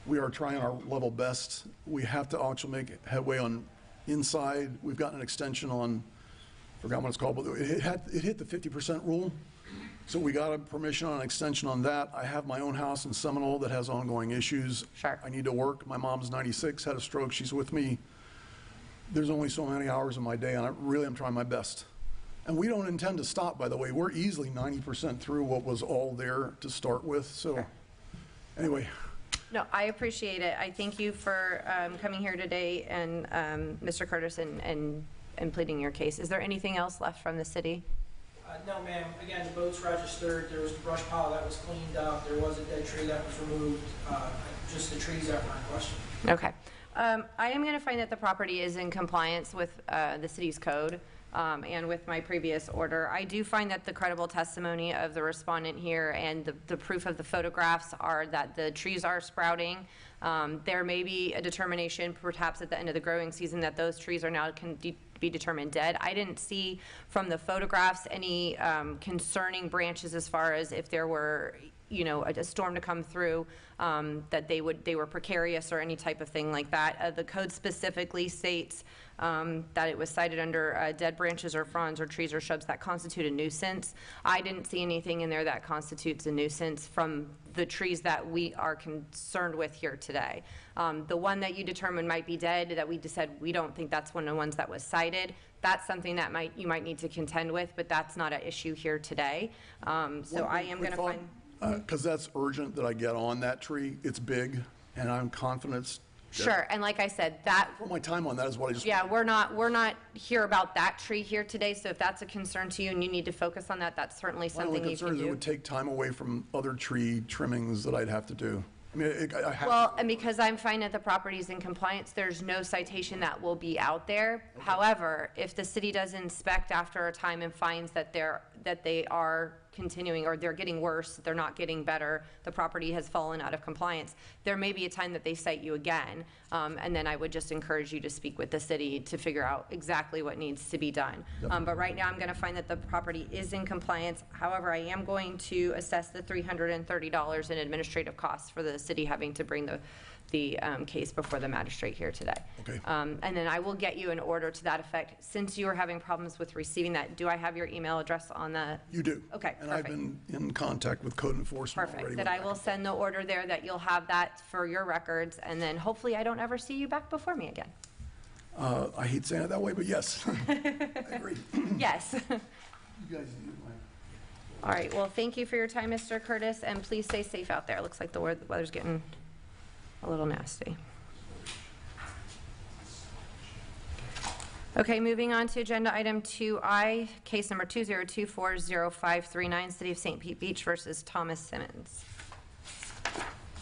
Speaker 10: we are trying our level best. We have to actually make headway on inside. We've gotten an extension on, forgot what it's called, but it hit the 50% rule. So we got a permission on an extension on that. I have my own house in Seminole that has ongoing issues.
Speaker 1: Sure.
Speaker 10: I need to work. My mom's 96, had a stroke. She's with me. There's only so many hours in my day, and I really am trying my best. And we don't intend to stop, by the way. We're easily 90% through what was all there to start with. So anyway.
Speaker 1: No, I appreciate it. I thank you for coming here today and Mr. Curtis and pleading your case. Is there anything else left from the city?
Speaker 9: No, ma'am. Again, the boat's registered. There was a brush pile that was cleaned up. There was a dead tree that was removed. Just the trees that were in question.
Speaker 1: Okay. I am going to find that the property is in compliance with the city's code and with my previous order. I do find that the credible testimony of the respondent here and the proof of the photographs are that the trees are sprouting. There may be a determination perhaps at the end of the growing season that those trees are now be determined dead. I didn't see from the photographs any concerning branches as far as if there were, you know, a storm to come through, that they were precarious or any type of thing like that. The code specifically states that it was cited under dead branches or fronds or trees or shrubs that constitute a nuisance. I didn't see anything in there that constitutes a nuisance from the trees that we are concerned with here today. The one that you determined might be dead, that we just said we don't think that's one of the ones that was cited, that's something that you might need to contend with, but that's not an issue here today. So I am going to find...
Speaker 10: Because that's urgent that I get on that tree. It's big, and I'm confident it's dead.
Speaker 1: Sure, and like I said, that...
Speaker 10: Put my time on that is what I just...
Speaker 1: Yeah, we're not here about that tree here today, so if that's a concern to you and you need to focus on that, that's certainly
Speaker 10: My only
Speaker 1: something you
Speaker 10: concern
Speaker 1: can
Speaker 10: is it
Speaker 1: do.
Speaker 10: would take time away from other tree trimmings that I'd have to do. I mean, I have...
Speaker 1: Well, and because I'm finding that the property is in compliance, there's no citation that will be out there. However, if the city does inspect after a time and finds that they are continuing or they're getting worse, they're not getting better, the property has fallen out of compliance, there may be a time that they cite you again. And then I would just encourage you to speak with the city to figure out exactly what needs to be done. But right now I'm going to find that the property is in compliance. However, I am going to assess the $330 in administrative costs for the city having to bring the case before the magistrate here today.
Speaker 10: Okay.
Speaker 1: And then I will get you an order to that effect. Since you are having problems with receiving that, do I have your email address on the?
Speaker 10: You do.
Speaker 1: Okay,
Speaker 10: And I've
Speaker 1: perfect.
Speaker 10: been in contact with code enforcement already.
Speaker 1: Perfect. Then I will send the order there that you'll have that for your records, and then hopefully I don't ever see you back before me again.
Speaker 10: I hate saying it that way, but yes. I agree.
Speaker 1: Yes.
Speaker 10: You guys need my...
Speaker 1: All right, well, thank you for your time, Mr. Curtis, and please stay safe out there. Looks like the weather's getting a little nasty. Okay, moving on to agenda item 2I, case number 202400539, City of St. Pete Beach versus Thomas Simmons.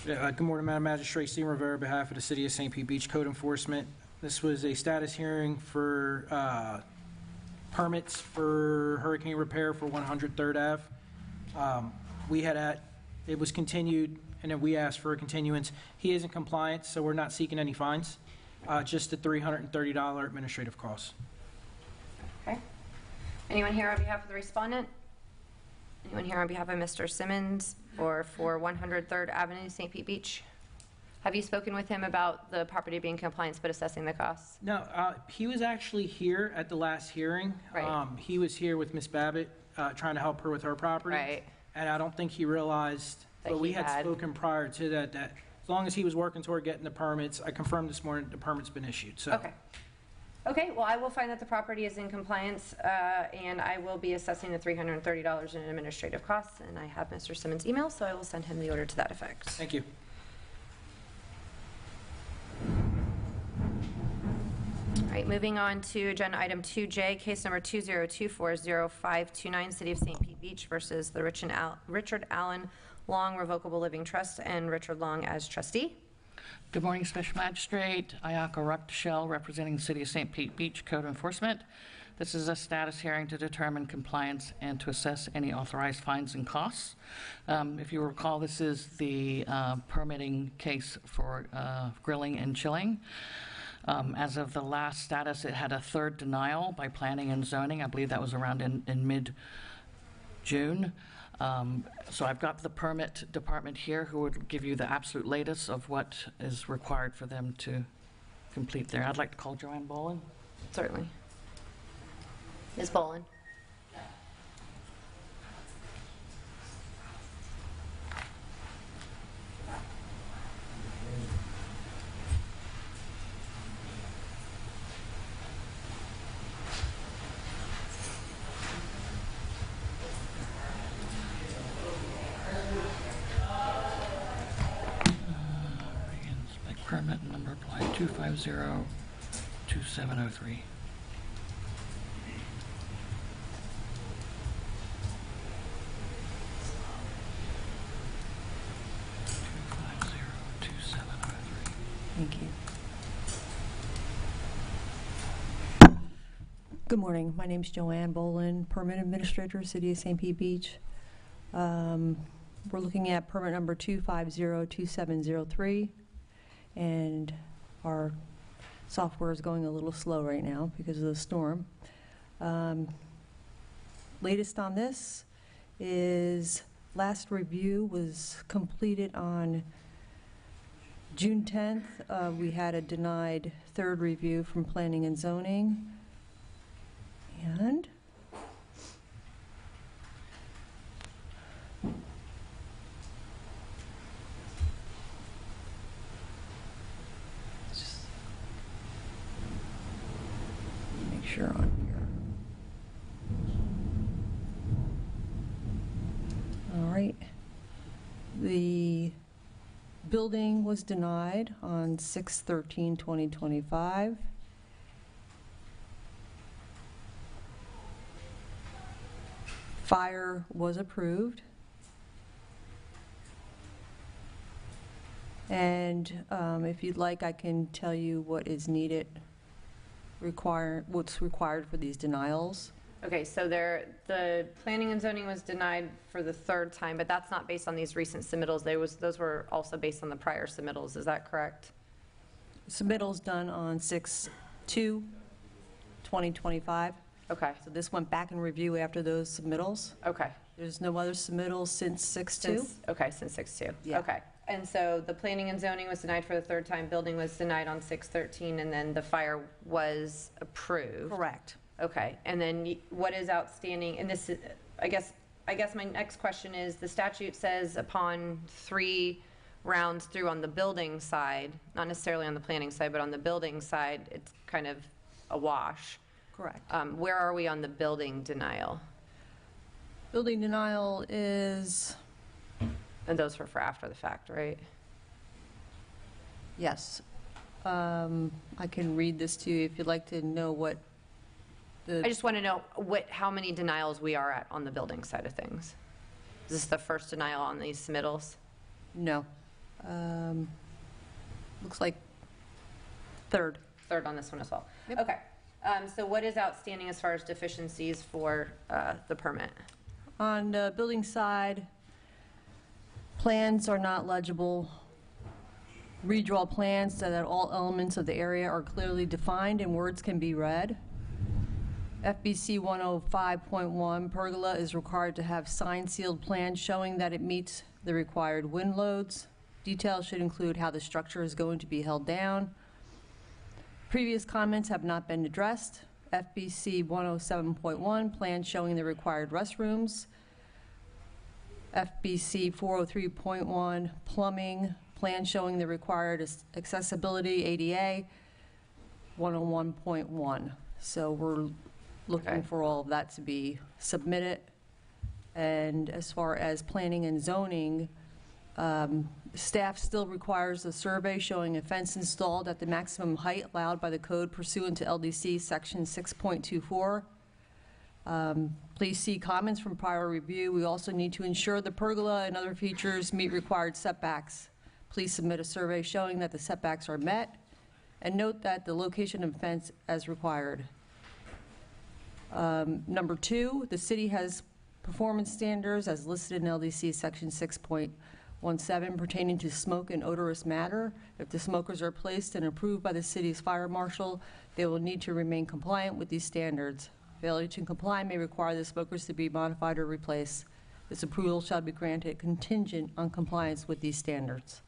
Speaker 9: Good morning, Madam Magistrate. Stephen Rivera, on behalf of the City of St. Pete Beach Code Enforcement. This was a status hearing for permits for hurricane repair for 103rd Ave. It was continued, and then we asked for a continuance. He is in compliance, so we're not seeking any fines, just the $330 administrative costs.
Speaker 1: Okay. Anyone here on behalf of the respondent? Anyone here on behalf of Mr. Simmons or for 103rd Avenue, St. Pete Beach? Have you spoken with him about the property being in compliance but assessing the costs?
Speaker 9: No, he was actually here at the last hearing.
Speaker 1: Right.
Speaker 9: He was here with Ms. Babbitt, trying to help her with her property.
Speaker 1: Right.
Speaker 9: And I don't think he realized,
Speaker 1: That
Speaker 9: but we
Speaker 1: he
Speaker 9: had
Speaker 1: had.
Speaker 9: spoken prior to that, that as long as he was working toward getting the permits, I confirmed this morning the permit's been issued, so.
Speaker 1: Okay. Okay, well, I will find that the property is in compliance, and I will be assessing the $330 in administrative costs, and I have Mr. Simmons' email, so I will send him the order to that effect.
Speaker 9: Thank you.
Speaker 1: All right, moving on to agenda item 2J, case number 202400529, City of St. Pete Beach versus the Richard Allen Long Revocable Living Trust and Richard Long as trustee.
Speaker 11: Good morning, Special Magistrate. Ayaka Ruktashel, representing the City of St. Pete Beach Code Enforcement. This is a status hearing to determine compliance and to assess any authorized fines and costs. If you recall, this is the permitting case for grilling and chilling. As of the last status, it had a third denial by planning and zoning. I believe that was around in mid-June. So I've got the permit department here who would give you the absolute latest of what is required for them to complete there. I'd like to call Joanne Bolin.
Speaker 1: Certainly. Ms. Bolin?
Speaker 11: Permit number applied 2502703.
Speaker 12: Thank you. Good morning. My name's Joanne Bolin, Permit Administrator, City of St. Pete Beach. We're looking at permit number 2502703, and our software is going a little slow right now because of the storm. Latest on this is last review was completed on June 10th. We had a denied third review from Planning and Zoning. And just make sure on here. All right. The building was denied on 6/13/2025. Fire was approved. And if you'd like, I can tell you what is needed, what's required for these denials.
Speaker 1: Okay, so the planning and zoning was denied for the third time, but that's not based on these recent submittals. Those were also based on the prior submittals, is that correct?
Speaker 12: Submittals done on 6/2/2025.
Speaker 1: Okay,
Speaker 12: So this went back in review after those submittals.
Speaker 1: okay.
Speaker 12: There's no other submittals since 6/2.
Speaker 1: Okay, since 6/2.
Speaker 12: Yeah.
Speaker 1: Okay. And so the planning and zoning was denied for the third time, building was denied on 6/13, and then the fire was approved.
Speaker 12: Correct.
Speaker 1: Okay, and then what is outstanding, and this is, I guess my next question is, the statute says upon 3 rounds through on the building side, not necessarily on the planning side, but on the building side, it's kind of a wash.
Speaker 12: Correct.
Speaker 1: Where are we on the building denial?
Speaker 12: Building denial is,
Speaker 1: And those were for after the fact, right?
Speaker 12: yes. I can read this to you if you'd like to know what
Speaker 1: I just want to know how many denials we are at on the building side of things. Is this the first denial on these submittals?
Speaker 12: No. Looks like third.
Speaker 1: Third on this one as well?
Speaker 12: Yep.
Speaker 1: Okay. So what is outstanding as far as deficiencies for the permit?
Speaker 12: On the building side, plans are not legible. Redraw plans so that all elements of the area are clearly defined and words can be read. FBC 105.1, pergola is required to have signed sealed plans showing that it meets the required wind loads. Details should include how the structure is going to be held down. Previous comments have not been addressed. FBC 107.1, plans showing the required restrooms. FBC 403.1, plumbing, plans showing the required accessibility, ADA. 101.1. So we're looking
Speaker 1: Okay.
Speaker 12: for all of that to be submitted. And as far as planning and zoning, staff still requires a survey showing a fence installed at the maximum height allowed by the code pursuant to LDC Section 6.24. Please see comments from prior review. We also need to ensure the pergola and other features meet required setbacks. Please submit a survey showing that the setbacks are met, and note that the location of fence as required. Number 2, the city has performance standards as listed in LDC Section 6.17 pertaining to smoke and odorous matter. If the smokers are placed and approved by the city's fire marshal, they will need to remain compliant with these standards. Failure to comply may require the smokers to be modified or replaced. This approval shall be granted contingent on compliance with these standards.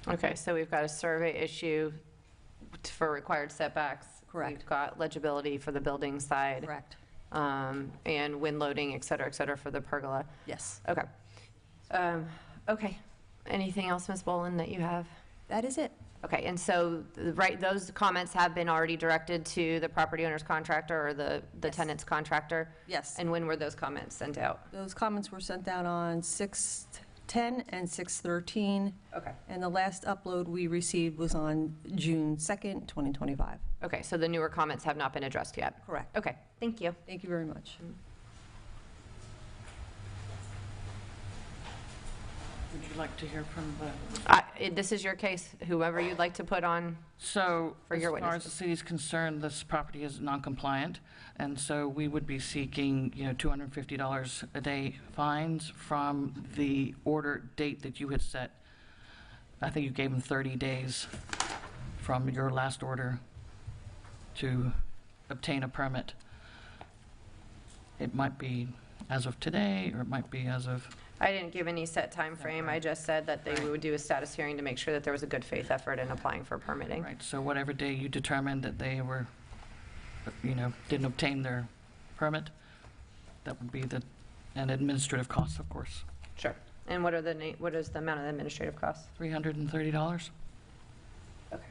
Speaker 1: Okay, so we've got a survey issue for required setbacks.
Speaker 12: Correct.
Speaker 1: We've got legibility for the building side.
Speaker 12: Correct.
Speaker 1: And wind loading, et cetera, for the pergola.
Speaker 12: Yes.
Speaker 1: Okay. Okay. Anything else, Ms. Bolin, that you have?
Speaker 12: That is it.
Speaker 1: Okay, and so, right, those comments have been already directed to the property owner's contractor or the
Speaker 12: Yes.
Speaker 1: tenant's contractor?
Speaker 12: Yes.
Speaker 1: And when were those comments sent out?
Speaker 12: Those comments were sent out on 6/10 and 6/13,
Speaker 1: Okay.
Speaker 12: and the last upload we received was on June 2nd, 2025.
Speaker 1: Okay, so the newer comments have not been addressed yet?
Speaker 12: Correct.
Speaker 1: Okay, thank you.
Speaker 12: Thank you very much.
Speaker 11: Would you like to hear from the...
Speaker 1: This is your case, whoever you'd like to put on.
Speaker 11: So,
Speaker 1: For
Speaker 11: as
Speaker 1: your
Speaker 11: far as the
Speaker 1: witnesses.
Speaker 11: city's concerned, this property is non-compliant, and so we would be seeking, $250 a day fines from the order date that you had set. I think you gave them 30 days from your last order to obtain a permit. It might be as of today, or it might be as of...
Speaker 1: I didn't give any set time frame. I just said that they would do a status hearing to make sure that there was a good faith effort in applying for permitting.
Speaker 11: Right, so whatever day you determined that they were, didn't obtain their permit, that would be an administrative cost, of course.
Speaker 1: Sure. And what is the amount of the administrative costs?
Speaker 11: $330?
Speaker 1: Okay.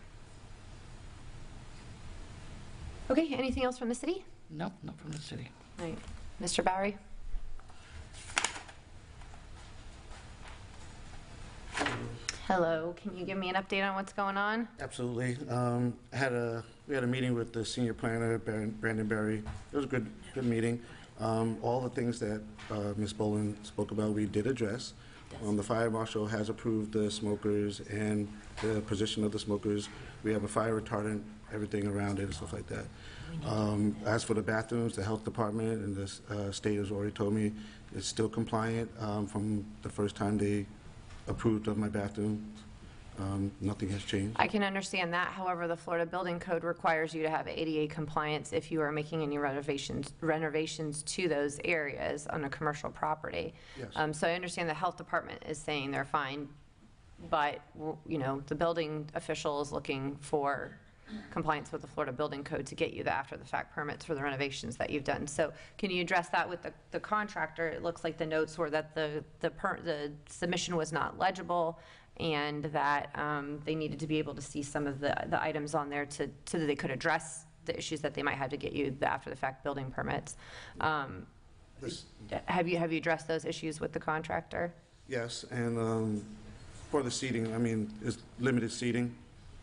Speaker 1: Okay, anything else from the city?
Speaker 11: Nope, not from the city.
Speaker 1: All right. Mr. Bowery? Hello, can you give me an update on what's going on?
Speaker 13: Absolutely. We had a meeting with the senior planner, Brandon Berry. It was a good meeting. All the things that Ms. Bolin spoke about, we did address. The fire marshal has approved the smokers and the position of the smokers. We have a fire retardant, everything around it and stuff like that. As for the bathrooms, the health department and the state has already told me it's still compliant from the first time they approved of my bathroom. Nothing has changed.
Speaker 1: I can understand that. However, the Florida Building Code requires you to have ADA compliance if you are making any renovations to those areas on a commercial property.
Speaker 13: Yes.
Speaker 1: So I understand the health department is saying they're fine, but, the building official is looking for compliance with the Florida Building Code to get you the after-the-fact permits for the renovations that you've done. So can you address that with the contractor? It looks like the notes were that the submission was not legible and that they needed to be able to see some of the items on there so that they could address the issues that they might have to get you the after-the-fact building permits. Have you addressed those issues with the contractor?
Speaker 13: Yes, and for the seating, it's limited seating.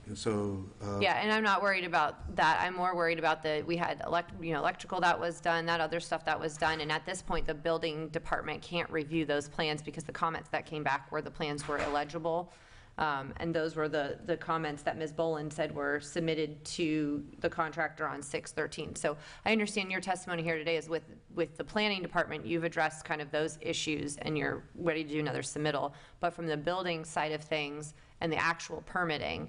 Speaker 13: And so,
Speaker 1: yeah, and I'm not worried about that. I'm more worried about we had electrical that was done, that other stuff that was done, and at this point, the building department can't review those plans because the comments that came back were the plans were illegible, and those were the comments that Ms. Bolin said were submitted to the contractor on 6/13. So I understand your testimony here today is with the planning department, you've addressed kind of those issues and you're ready to do another submittal, but from the building side of things and the actual permitting,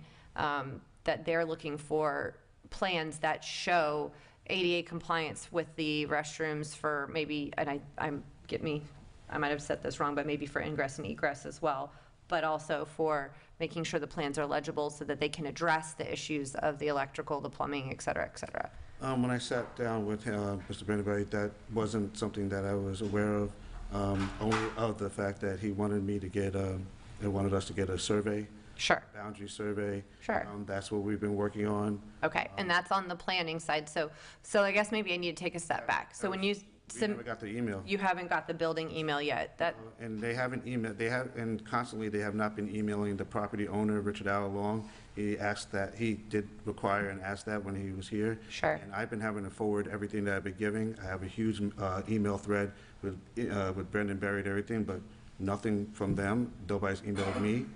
Speaker 1: that they're looking for plans that show ADA compliance with the restrooms for maybe, and I might have said this wrong, but maybe for ingress and egress as well, but also for making sure the plans are legible so that they can address the issues of the electrical, the plumbing, et cetera, et cetera.
Speaker 13: when I sat down with Mr. Brandenberry, that wasn't something that I was aware of, only of the fact that he wanted me to get, they wanted us to get a survey.
Speaker 1: Sure.
Speaker 13: Boundary survey.
Speaker 1: Sure.
Speaker 13: That's what we've been working on.
Speaker 1: Okay, and that's on the planning side. So I guess maybe I need to take a step back. So when you
Speaker 13: We never got the email.
Speaker 1: you haven't got the building email yet.
Speaker 13: And they haven't emailed, and constantly they have not been emailing the property owner, Richard Al Long. He asked that, he did require and asked that when he was here.
Speaker 1: Sure.
Speaker 13: And I've been having to forward everything that I've been giving. I have a huge email thread with Brendan Berry and everything, but nothing from them. Nobody's emailed me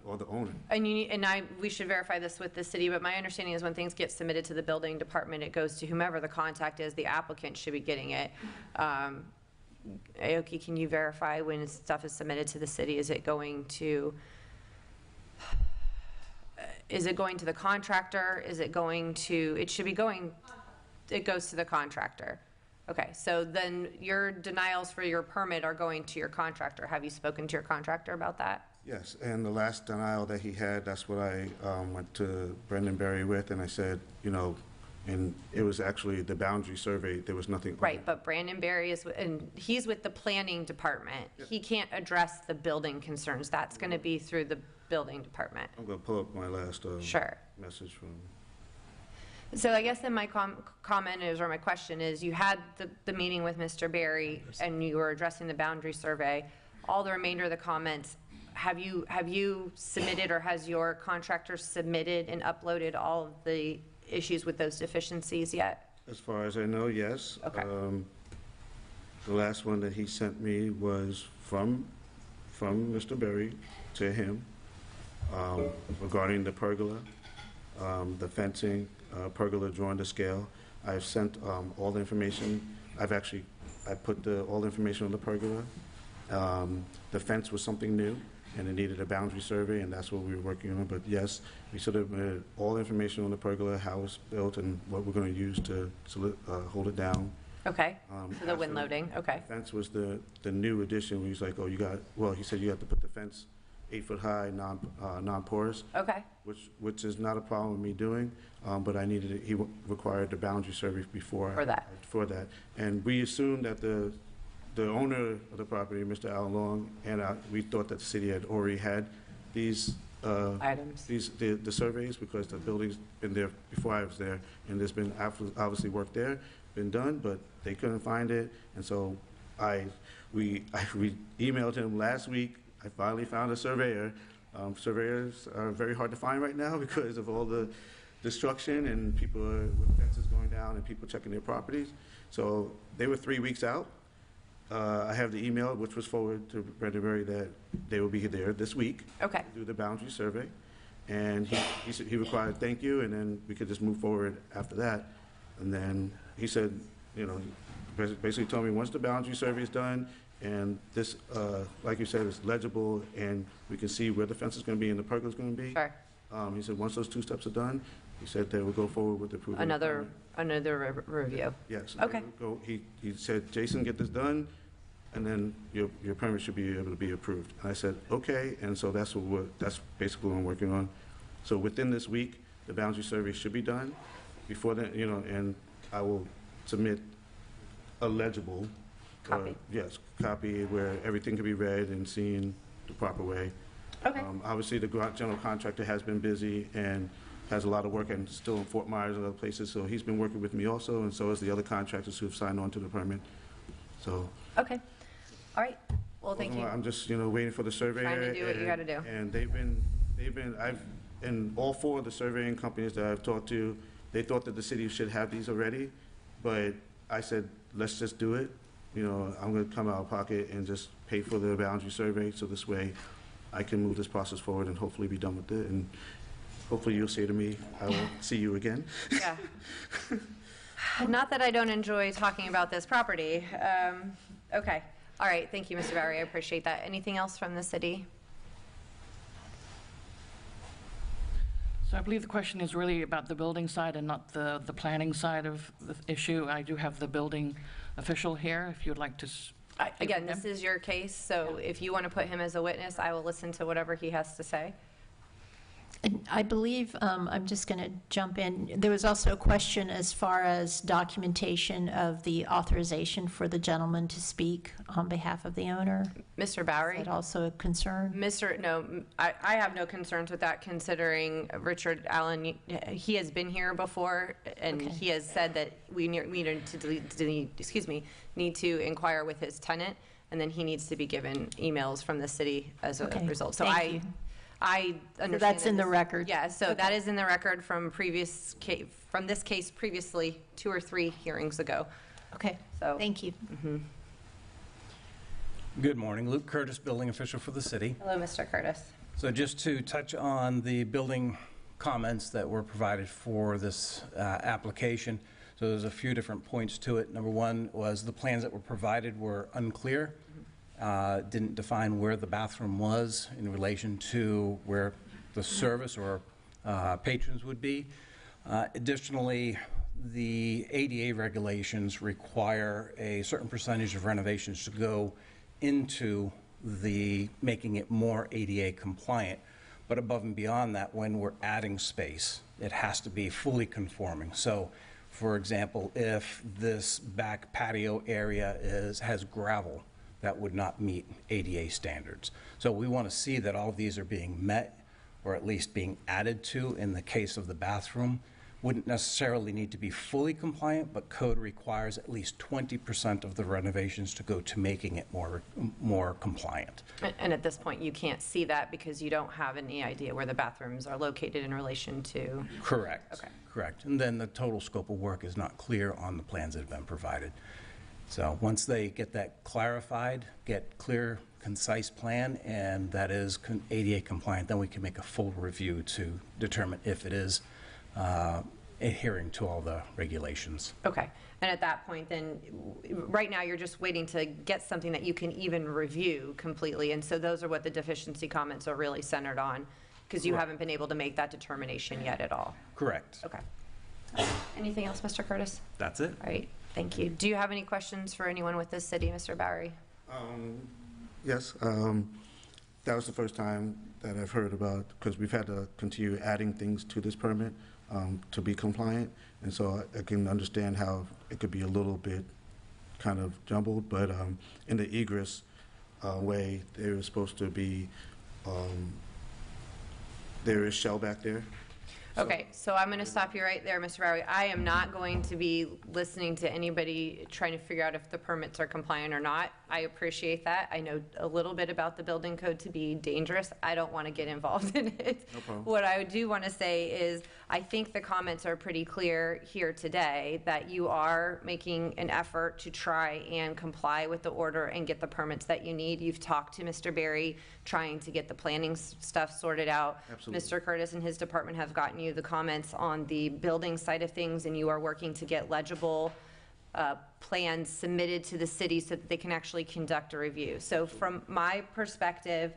Speaker 13: or the owner.
Speaker 1: And we should verify this with the city, but my understanding is when things get submitted to the building department, it goes to whomever the contact is. The applicant should be getting it. Aoki, can you verify when stuff is submitted to the city? Is it going to the contractor? Is it going to, it should be going, it goes to the contractor. Okay, so then your denials for your permit are going to your contractor. Have you spoken to your contractor about that?
Speaker 13: Yes, and the last denial that he had, that's what I went to Brendan Berry with, and I said, you know, and it was actually the boundary survey, there was nothing.
Speaker 1: Right, but Brandon Berry is, and he's with the planning department. He can't address the building concerns. That's going to be through the building department.
Speaker 13: I'm going to pull up my last
Speaker 1: Sure.
Speaker 13: message from.
Speaker 1: So I guess then my comment is, or my question is, you had the meeting with Mr. Berry and you were addressing the boundary survey. All the remainder of the comments, have you submitted, or has your contractor submitted and uploaded all of the issues with those deficiencies yet?
Speaker 13: As far as I know, yes.
Speaker 1: Okay.
Speaker 13: The last one that he sent me was from Mr. Berry to him regarding the pergola, the fencing, pergola drawn to scale. I've sent all the information. I put all the information on the pergola. The fence was something new, and it needed a boundary survey, and that's what we were working on. But yes, we submitted all the information on the pergola, how it's built, and what we're going to use to hold it down.
Speaker 1: Okay, so the wind loading, okay.
Speaker 13: The fence was the new addition. He was like, oh, he said you have to put the fence 8 foot high, non-porous.
Speaker 1: Okay.
Speaker 13: Which is not a problem with me doing, but he required the boundary survey before. For that. And we assumed that the owner of the property, Mr. Al Long, and we thought that the city had already had these
Speaker 1: items,
Speaker 13: the surveys, because the building's been there before I was there, and there's been obviously work there, been done, but they couldn't find it, and so we emailed him last week. I finally found a surveyor. Surveyors are very hard to find right now because of all the destruction and people with fences going down and people checking their properties. So they were 3 weeks out. I have the email, which was forwarded to Brendan Berry, that they will be there this week.
Speaker 1: Okay.
Speaker 13: To do the boundary survey. And he required thank you, and then we could just move forward after that. And then he said, you know, basically told me once the boundary survey is done, and this, like you said, is legible, and we can see where the fence is going to be and the pergola is going to be.
Speaker 1: Sure.
Speaker 13: He said once those 2 steps are done, he said they will go forward with the approval.
Speaker 1: Another review.
Speaker 13: Yes.
Speaker 1: Okay.
Speaker 13: He said, Jason, get this done, and then your permit should be able to be approved. And I said, okay, and so that's basically what I'm working on. So within this week, the boundary survey should be done. Before then, you know, and I will submit a legible
Speaker 1: copy.
Speaker 13: Yes, copy where everything can be read and seen the proper way.
Speaker 1: Okay.
Speaker 13: Obviously, the general contractor has been busy and has a lot of work, and still in Fort Myers and other places, so he's been working with me also, and so has the other contractors who have signed on to the permit. So.
Speaker 1: Okay. All right. Well, thank you.
Speaker 13: I'm just, waiting for the surveyor.
Speaker 1: Trying to do what you got to do.
Speaker 13: And and all 4 of the surveying companies that I've talked to, they thought that the city should have these already, but I said, let's just do it. I'm going to come out of pocket and just pay for the boundary survey, so this way I can move this process forward and hopefully be done with it. And hopefully you'll say to me, I will see you again.
Speaker 1: Yeah. Not that I don't enjoy talking about this property. Okay. All right. Thank you, Mr. Barry. I appreciate that. Anything else from the city?
Speaker 11: So I believe the question is really about the building side and not the planning side of the issue. I do have the building official here, if you'd like to.
Speaker 1: Again, this is your case, so if you want to put him as a witness, I will listen to whatever he has to say.
Speaker 3: And I believe, I'm just going to jump in, there was also a question as far as documentation of the authorization for the gentleman to speak on behalf of the owner.
Speaker 1: Mr. Bowery?
Speaker 3: Is that also a concern?
Speaker 1: No, I have no concerns with that, considering Richard Allen, he has been here before, and he has said that we need to inquire with his tenant, and then he needs to be given emails from the city as a result. So
Speaker 3: Thank you.
Speaker 1: I understand.
Speaker 3: So that's in the record?
Speaker 1: Yeah, so that is in the record from this case previously, 2 or 3 hearings ago.
Speaker 3: Okay,
Speaker 1: so
Speaker 3: thank you.
Speaker 14: Good morning, Luke Curtis, building official for the city.
Speaker 1: Hello, Mr. Curtis.
Speaker 14: So just to touch on the building comments that were provided for this application. So there's a few different points to it. Number one was the plans that were provided were unclear. Didn't define where the bathroom was in relation to where the service or patrons would be. Additionally, the ADA regulations require a certain percentage of renovations to go into the, making it more ADA compliant. But above and beyond that, when we're adding space, it has to be fully conforming. So, for example, if this back patio area has gravel, that would not meet ADA standards. So we want to see that all of these are being met, or at least being added to. In the case of the bathroom, wouldn't necessarily need to be fully compliant, but code requires at least 20% of the renovations to go to making it more compliant.
Speaker 1: And at this point, you can't see that because you don't have any idea where the bathrooms are located in relation to?
Speaker 14: Correct.
Speaker 1: Okay.
Speaker 14: Correct. And then the total scope of work is not clear on the plans that have been provided. So once they get that clarified, get clear, concise plan, and that is ADA compliant, then we can make a full review to determine if it is adhering to all the regulations.
Speaker 1: Okay. And at that point, then, right now, you're just waiting to get something that you can even review completely. And so those are what the deficiency comments are really centered on, because you haven't been able to make that determination yet at all.
Speaker 14: Correct.
Speaker 1: Okay. Anything else, Mr. Curtis?
Speaker 4: That's it.
Speaker 1: All right. Thank you. Do you have any questions for anyone with this city, Mr. Bowery?
Speaker 13: Yes, that was the first time that I've heard about, because we've had to continue adding things to this permit to be compliant, and so I can understand how it could be a little bit kind of jumbled, but in the egress way, there is supposed to be, there is shell back there.
Speaker 1: Okay, so I'm going to stop you right there, Mr. Bowery. I am not going to be listening to anybody trying to figure out if the permits are compliant or not. I appreciate that. I know a little bit about the building code to be dangerous. I don't want to get involved in it.
Speaker 13: No problem.
Speaker 1: What I do want to say is I think the comments are pretty clear here today that you are making an effort to try and comply with the order and get the permits that you need. You've talked to Mr. Berry trying to get the planning stuff sorted out.
Speaker 13: Absolutely.
Speaker 1: Mr. Curtis and his department have gotten you the comments on the building side of things, and you are working to get legible plans submitted to the city so that they can actually conduct a review. So from my perspective,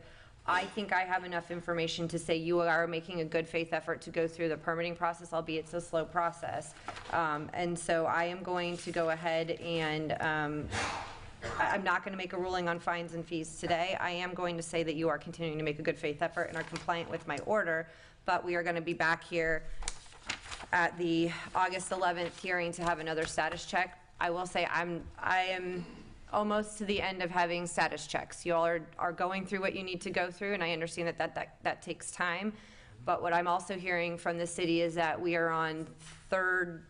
Speaker 1: I think I have enough information to say you are making a good faith effort to go through the permitting process, albeit it's a slow process. And so I am going to go ahead and I'm not going to make a ruling on fines and fees today. I am going to say that you are continuing to make a good faith effort and are compliant with my order, but we are going to be back here at the August 11th hearing to have another status check. I will say I am almost to the end of having status checks. You all are going through what you need to go through, and I understand that takes time. But what I'm also hearing from the city is that we are on third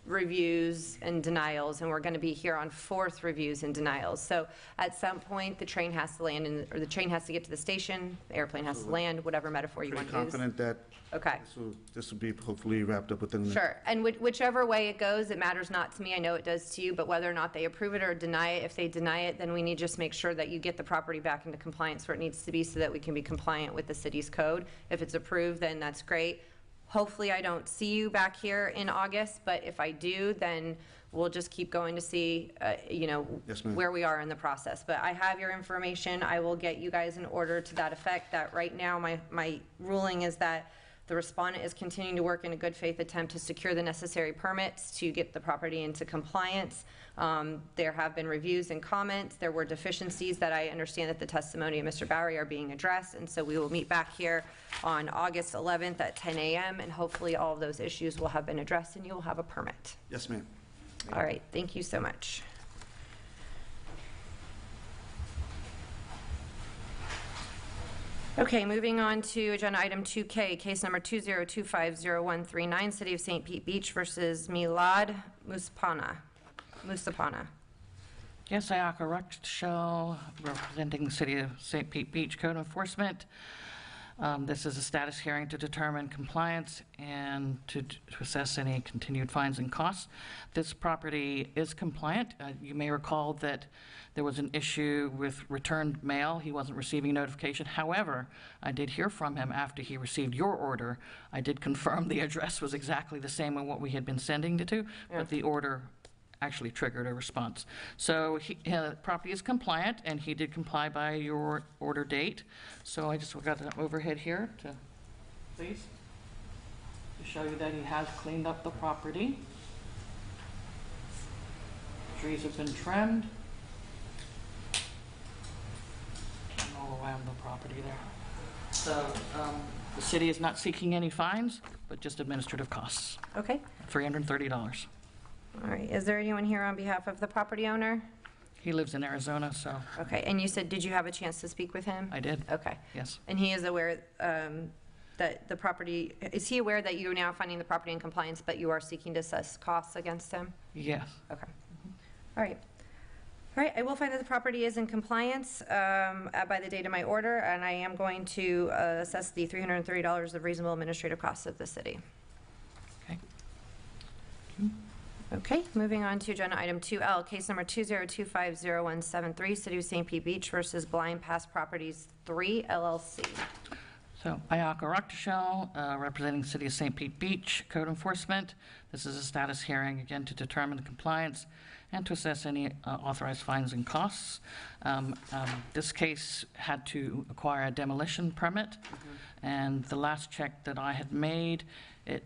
Speaker 1: reviews and denials, and we're going to be here on fourth reviews and denials. So at some point, the train has to land, or the train has to get to the station, the airplane has to land, whatever metaphor you want to use.
Speaker 13: Pretty confident that
Speaker 1: Okay.
Speaker 13: this will be hopefully wrapped up within the next.
Speaker 1: Sure, and whichever way it goes, it matters not to me. I know it does to you, but whether or not they approve it or deny it, if they deny it, then we need to just make sure that you get the property back into compliance where it needs to be so that we can be compliant with the city's code. If it's approved, then that's great. Hopefully, I don't see you back here in August, but if I do, then we'll just keep going to see,
Speaker 13: Yes, ma'am.
Speaker 1: where we are in the process. But I have your information. I will get you guys an order to that effect, that right now, my ruling is that the respondent is continuing to work in a good faith attempt to secure the necessary permits to get the property into compliance. There have been reviews and comments. There were deficiencies that I understand that the testimony of Mr. Bowery are being addressed, and so we will meet back here on August 11th at 10 a.m., and hopefully all of those issues will have been addressed and you will have a permit.
Speaker 13: Yes, ma'am.
Speaker 1: All right, thank you so much. Okay, moving on to agenda item 2K, case number 20250139, City of St. Pete Beach versus Milad Musapana.
Speaker 11: Yes, Ayaka Ruckshell, representing the City of St. Pete Beach Code Enforcement. This is a status hearing to determine compliance and to assess any continued fines and costs. This property is compliant. You may recall that there was an issue with returned mail. He wasn't receiving notification. However, I did hear from him after he received your order. I did confirm the address was exactly the same as what we had been sending it to, but the order actually triggered a response. So the property is compliant, and he did comply by your order date. So I just got an overhead here to show you that he has cleaned up the property. Trees have been trimmed. And all around the property there. So the city is not seeking any fines, but just administrative costs,
Speaker 1: Okay.
Speaker 11: $330.
Speaker 1: All right. Is there anyone here on behalf of the property owner?
Speaker 11: He lives in Arizona, so
Speaker 1: Okay. And you said, did you have a chance to speak with him?
Speaker 11: I did,
Speaker 1: Okay.
Speaker 11: yes.
Speaker 1: And he is aware that the property, is he aware that you are now finding the property in compliance, but you are seeking to assess costs against him?
Speaker 11: Yes.
Speaker 1: Okay. All right. All right, I will find that the property is in compliance by the date of my order, and I am going to assess the $330 of reasonable administrative costs of the city.
Speaker 11: Okay.
Speaker 1: Okay, moving on to agenda item 2L, case number 202501773, City of St. Pete Beach versus Blind Pass Properties 3 LLC.
Speaker 11: So, Ayaka Ruktashel, representing City of St. Pete Beach Code Enforcement. This is a status hearing, again, to determine the compliance and to assess any authorized fines and costs. This case had to acquire a demolition permit, and the last check that I had made, it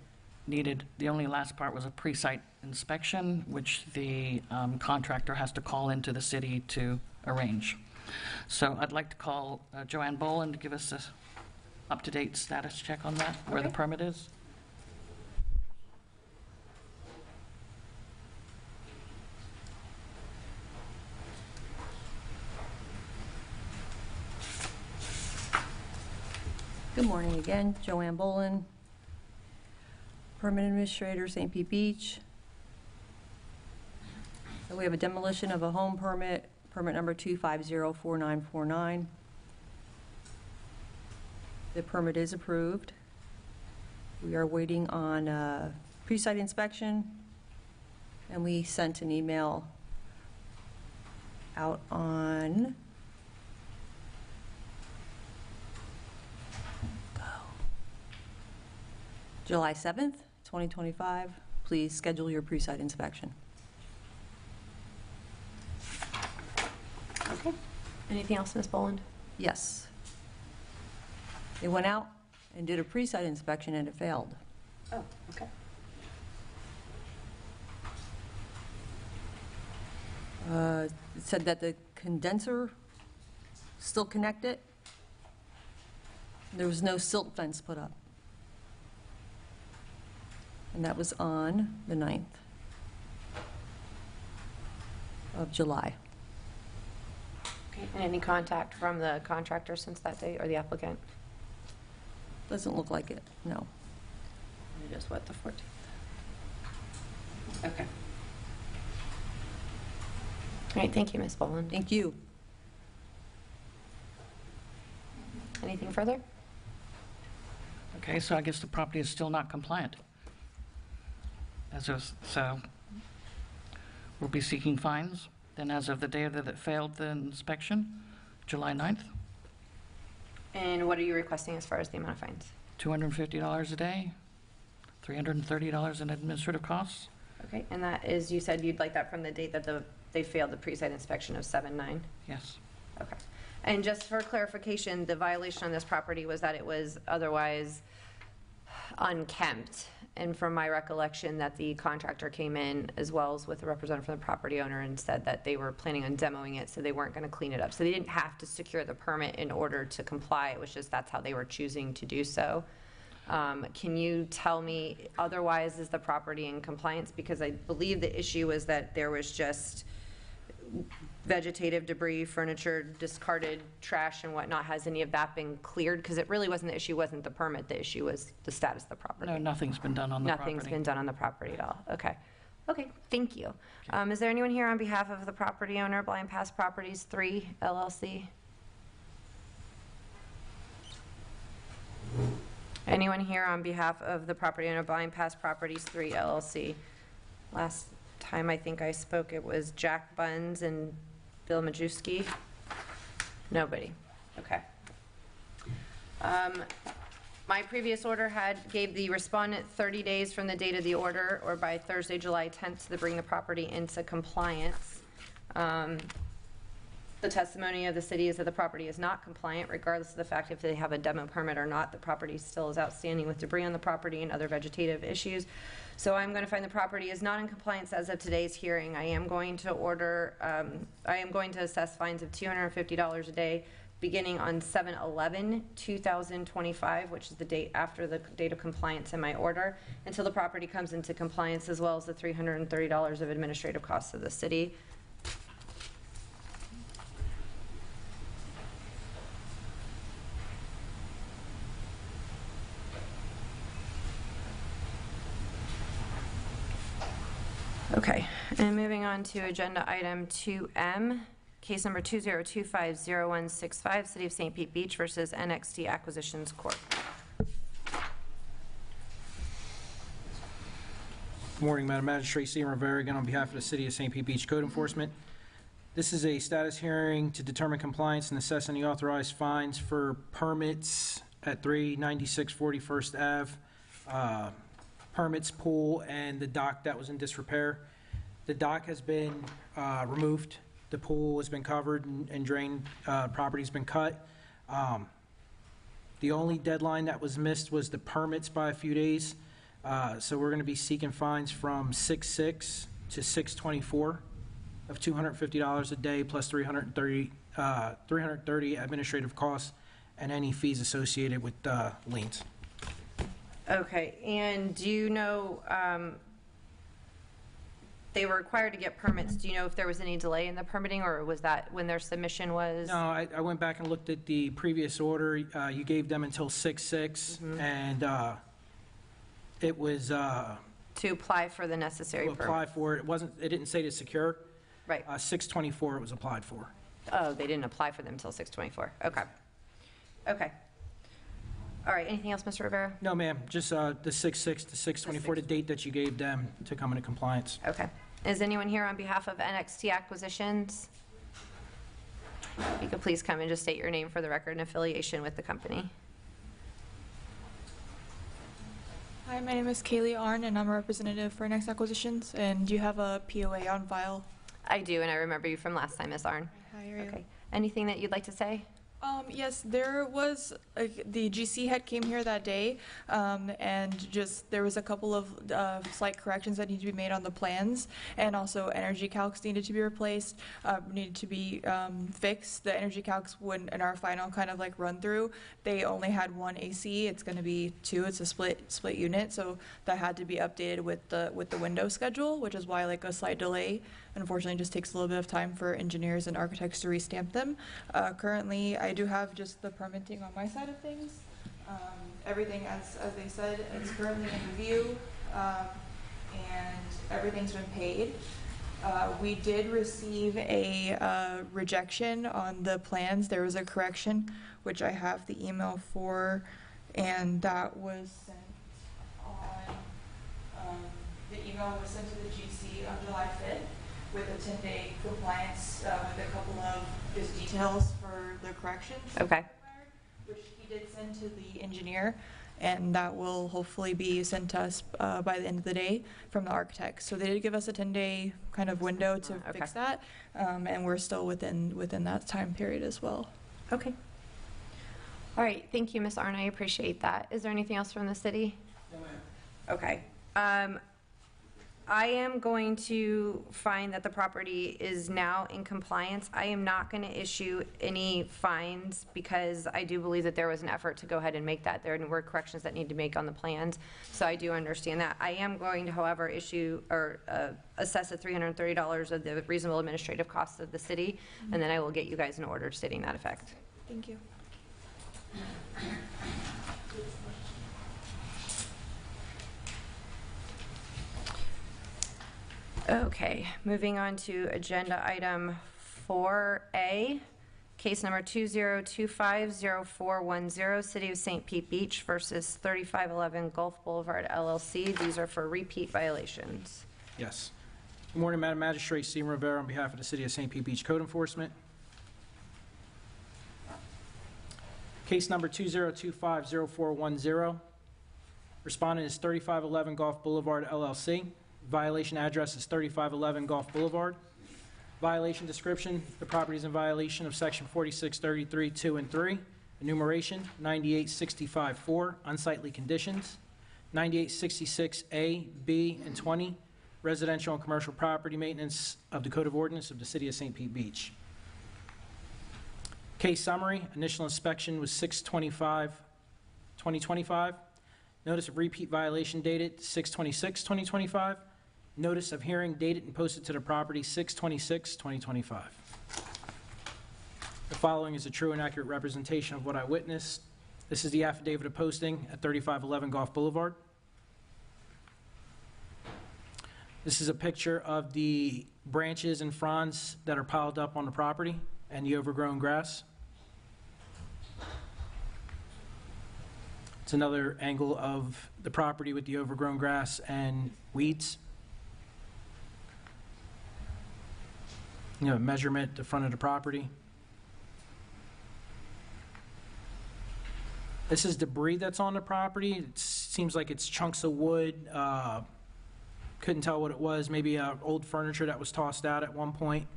Speaker 11: needed, the only last part was a pre-site inspection, which the contractor has to call into the city to arrange. So I'd like to call Joanne Boland to give us a up-to-date status check on that, where the
Speaker 1: Okay.
Speaker 11: permit is.
Speaker 12: Good morning again, Joanne Boland, Permit Administrator, St. Pete Beach. So we have a demolition of a home permit, permit number 2504949. The permit is approved. We are waiting on a pre-site inspection, and we sent an email out on July 7th, 2025. Please schedule your pre-site inspection.
Speaker 1: Okay. Anything else, Ms. Boland?
Speaker 12: Yes. They went out and did a pre-site inspection and it failed.
Speaker 1: Oh, okay.
Speaker 12: It said that the condenser still connected. There was no silt fence put up. And that was on the 9th of July.
Speaker 1: Okay. And any contact from the contractor since that date, or the applicant?
Speaker 12: Doesn't look like it, no.
Speaker 1: It is what, the 14th? Okay. All right, thank you, Ms. Boland.
Speaker 12: Thank you.
Speaker 1: Anything further?
Speaker 11: Okay, so I guess the property is still not compliant. So we'll be seeking fines then as of the day that it failed the inspection, July 9th,
Speaker 1: And what are you requesting as far as the amount of fines?
Speaker 11: $250 a day, $330 in administrative costs.
Speaker 1: Okay, and that is, you said you'd like that from the date that they failed the pre-site inspection of 7/9?
Speaker 11: Yes.
Speaker 1: Okay. And just for clarification, the violation on this property was that it was otherwise unkempt. And from my recollection, that the contractor came in as well as with a representative from the property owner and said that they were planning on demoing it, so they weren't going to clean it up. So they didn't have to secure the permit in order to comply. It was just that's how they were choosing to do so. Can you tell me, otherwise, is the property in compliance? Because I believe the issue was that there was just vegetative debris, furniture, discarded trash and whatnot. Has any of that been cleared? Because it really wasn't, the issue wasn't the permit, the issue was the status of the property.
Speaker 11: No, nothing's been done on the property.
Speaker 1: Nothing's been done on the property at all. Okay. Okay, thank you. Is there anyone here on behalf of the property owner, Blind Pass Properties 3 LLC? Anyone here on behalf of the property owner, Blind Pass Properties 3 LLC? Last time I think I spoke, it was Jack Buns and Bill Majewski. Nobody. Okay. My previous order gave the respondent 30 days from the date of the order, or by Thursday, July 10th, to bring the property into compliance. The testimony of the city is that the property is not compliant, regardless of the fact if they have a demo permit or not. The property still is outstanding with debris on the property and other vegetative issues. So I'm going to find the property is not in compliance as of today's hearing. I am going to assess fines of $250 a day beginning on 7/11/2025, which is the date after the date of compliance in my order, until the property comes into compliance, as well as the $330 of administrative costs of the city. Okay, and moving on to agenda item 2M, case number 20250165, City of St. Pete Beach versus NXT Acquisitions Corp.
Speaker 9: Good morning, Madam Magistrate. Stephen Rivera again on behalf of the City of St. Pete Beach Code Enforcement. This is a status hearing to determine compliance and assess any authorized fines for permits at 396 41st Ave. Permits, pool, and the dock that was in disrepair. The dock has been removed. The pool has been covered and drained. Property's been cut. The only deadline that was missed was the permits by a few days. So we're going to be seeking fines from 6/6 to 6/24 of $250 a day plus 330 administrative costs and any fees associated with liens.
Speaker 1: Okay, and do you know, they were required to get permits. Do you know if there was any delay in the permitting, or was that when their submission was?
Speaker 9: No, I went back and looked at the previous order. You gave them until 6/6, and it was
Speaker 1: to apply for the necessary
Speaker 9: to apply for it. It didn't say to secure.
Speaker 1: Right.
Speaker 9: 6/24 it was applied for.
Speaker 1: Oh, they didn't apply for them until 6/24. Okay. Okay. All right, anything else, Mr. Rivera?
Speaker 9: No, ma'am, just the 6/6 to 6/24, the date that you gave them to come into compliance.
Speaker 1: Okay. Is anyone here on behalf of NXT Acquisitions? If you could please come and just state your name for the record and affiliation with the company.
Speaker 15: Hi, my name is Kaylee Arn, and I'm a representative for NXT Acquisitions. And do you have a POA on file?
Speaker 1: I do, and I remember you from last time, Ms. Arn.
Speaker 15: Hi, how are you?
Speaker 1: Okay. Anything that you'd like to say?
Speaker 15: Yes, there was, the GC head came here that day, and just, there was a couple of slight corrections that need to be made on the plans, and also energy calcs needed to be replaced, needed to be fixed. The energy calcs, when in our final kind of like run through, they only had one AC. It's going to be two. It's a split unit, so that had to be updated with the window schedule, which is why like a slight delay. Unfortunately, it just takes a little bit of time for engineers and architects to restamp them. Currently, I do have just the permitting on my side of things. Everything, as they said, is currently in review, and everything's been paid. We did receive a rejection on the plans. There was a correction, which I have the email for, and that was sent on, the email was sent to the GC on July 5th. With a 10-day compliance with a couple of just details for the corrections.
Speaker 1: Okay.
Speaker 15: Which he did send to the engineer, and that will hopefully be sent to us by the end of the day from the architect. So they did give us a 10-day kind of window to fix that, and we're still within that time period as well.
Speaker 1: Okay. All right, thank you, Ms. Arn. I appreciate that. Is there anything else from the city?
Speaker 9: No, ma'am.
Speaker 1: Okay. I am going to find that the property is now in compliance. I am not going to issue any fines because I do believe that there was an effort to go ahead and make that. There were corrections that need to make on the plans, so I do understand that. I am going to, however, issue or assess at $330 of the reasonable administrative costs of the city, and then I will get you guys an order stating that effect.
Speaker 15: Thank you.
Speaker 1: Okay, moving on to agenda item 4A, case number 20250410, City of St. Pete Beach versus 3511 Gulf Boulevard LLC. These are for repeat violations.
Speaker 9: Yes. Good morning, Madam Magistrate. Stephen Rivera on behalf of the City of St. Pete Beach Code Enforcement. Case number 20250410. Respondent is 3511 Gulf Boulevard LLC. Violation address is 3511 Gulf Boulevard. Violation description, the property is in violation of Section 4633, 2 and 3. Enumeration, 9865-4, unsightly conditions. 9866A, B, and 20, residential and commercial property maintenance of the Code of Ordinance of the City of St. Pete Beach. Case summary, initial inspection was 6/25/2025. Notice of repeat violation dated 6/26/2025. Notice of hearing dated and posted to the property 6/26/2025. The following is a true and accurate representation of what I witnessed. This is the affidavit of posting at 3511 Gulf Boulevard. This is a picture of the branches and fronds that are piled up on the property and the overgrown grass. It's another angle of the property with the overgrown grass and weeds. You know, measurement, the front of the property. This is debris that's on the property. It seems like it's chunks of wood. Couldn't tell what it was. Maybe old furniture that was tossed out at one point.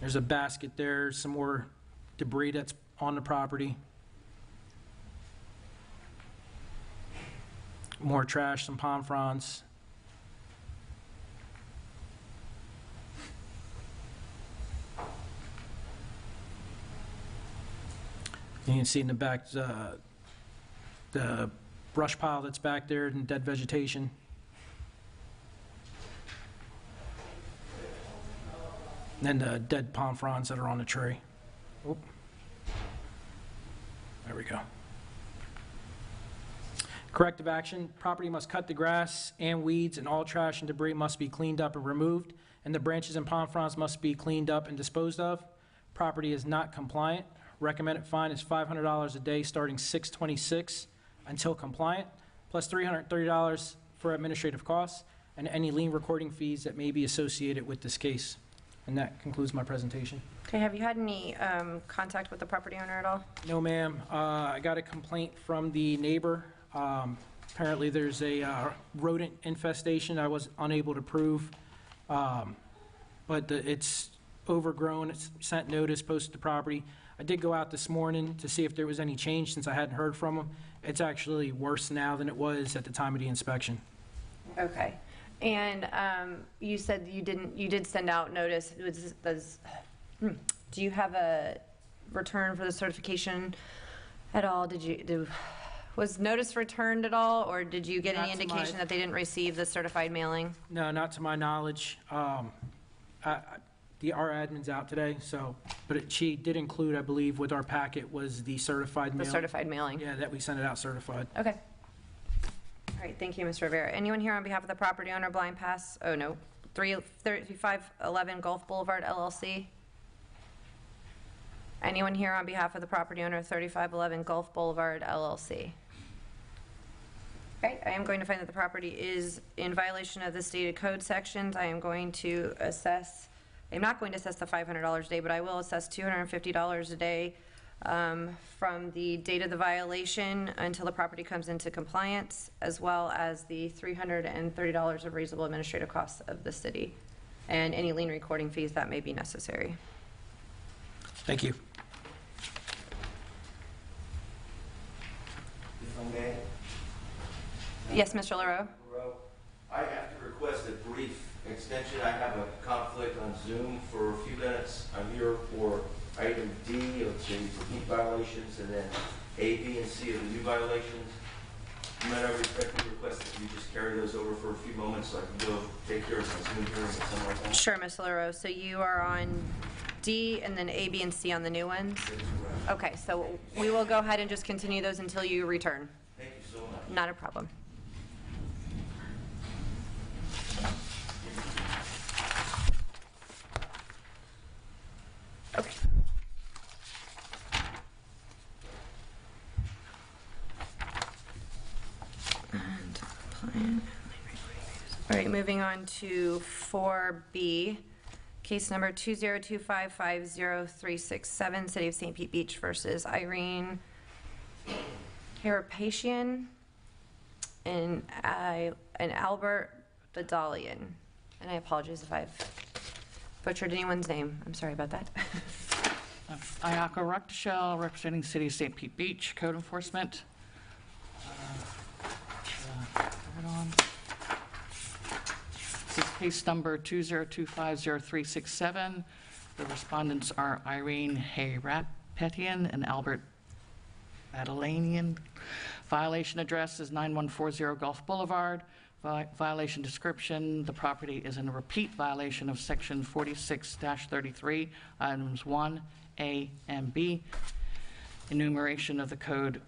Speaker 9: There's a basket there, some more debris that's on the property. More trash, some palm fronds. You can see in the back the brush pile that's back there and dead vegetation. And then the dead palm fronds that are on the tree. Oop. There we go. Corrective action, property must cut the grass and weeds, and all trash and debris must be cleaned up and removed, and the branches and palm fronds must be cleaned up and disposed of. Property is not compliant. Recommended fine is $500 a day starting 6/26 until compliant, plus $330 for administrative costs, and any lien recording fees that may be associated with this case. And that concludes my presentation.
Speaker 1: Okay, have you had any contact with the property owner at all?
Speaker 9: No, ma'am. I got a complaint from the neighbor. Apparently there's a rodent infestation I was unable to prove, but it's overgrown. It's sent notice, posted the property. I did go out this morning to see if there was any change since I hadn't heard from them. It's actually worse now than it was at the time of the inspection.
Speaker 1: Okay. And you said you did send out notice. Do you have a return for the certification at all? Was notice returned at all, or did you get any indication that they didn't receive the certified mailing?
Speaker 9: No, not to my knowledge. Our admin's out today, but she did include, I believe, with our packet was the certified mailing.
Speaker 1: The certified mailing?
Speaker 9: Yeah, that we sent it out certified.
Speaker 1: Okay. All right, thank you, Mr. Rivera. Anyone here on behalf of the property owner, Blind Pass? Oh, no. 3511 Gulf Boulevard, LLC? Anyone here on behalf of the property owner, 3511 Gulf Boulevard, LLC? Okay, I am going to find that the property is in violation of the stated code sections. I am going to assess, I'm not going to assess the $500 a day, but I will assess $250 a day from the date of the violation until the property comes into compliance, as well as the $330 of reasonable administrative costs of the city, and any lien recording fees that may be necessary.
Speaker 9: Thank you.
Speaker 16: If I may?
Speaker 1: Yes, Mr. LaRoe?
Speaker 16: I have to request a brief extension. I have a conflict on Zoom for a few minutes. I'm here for item D of the repeat violations, and then A, B, and C of the new violations. Might I respectfully request that you just carry those over for a few moments so I can go take care of my Zoom hearing at some other time?
Speaker 1: Sure, Ms. LaRoe. So you are on D and then A, B, and C on the new ones? Okay, so we will go ahead and just continue those until you return.
Speaker 16: Thank you so much.
Speaker 1: Not a problem. Okay. All right, moving on to 4B, case number 202550367, City of St. Pete Beach versus Irene Harapatian and Albert Badalian. And I apologize if I've butchered anyone's name. I'm sorry about that.
Speaker 11: Ayaka Ruktashel, representing the City of St. Pete Beach, Code Enforcement. Right on. This is case number 20250367. The respondents are Irene Hayrapetian and Albert Badalanian. Violation address is 9140 Gulf Boulevard. Violation description, the property is in a repeat violation of section 46-33, items 1A and B. Enumeration of the Code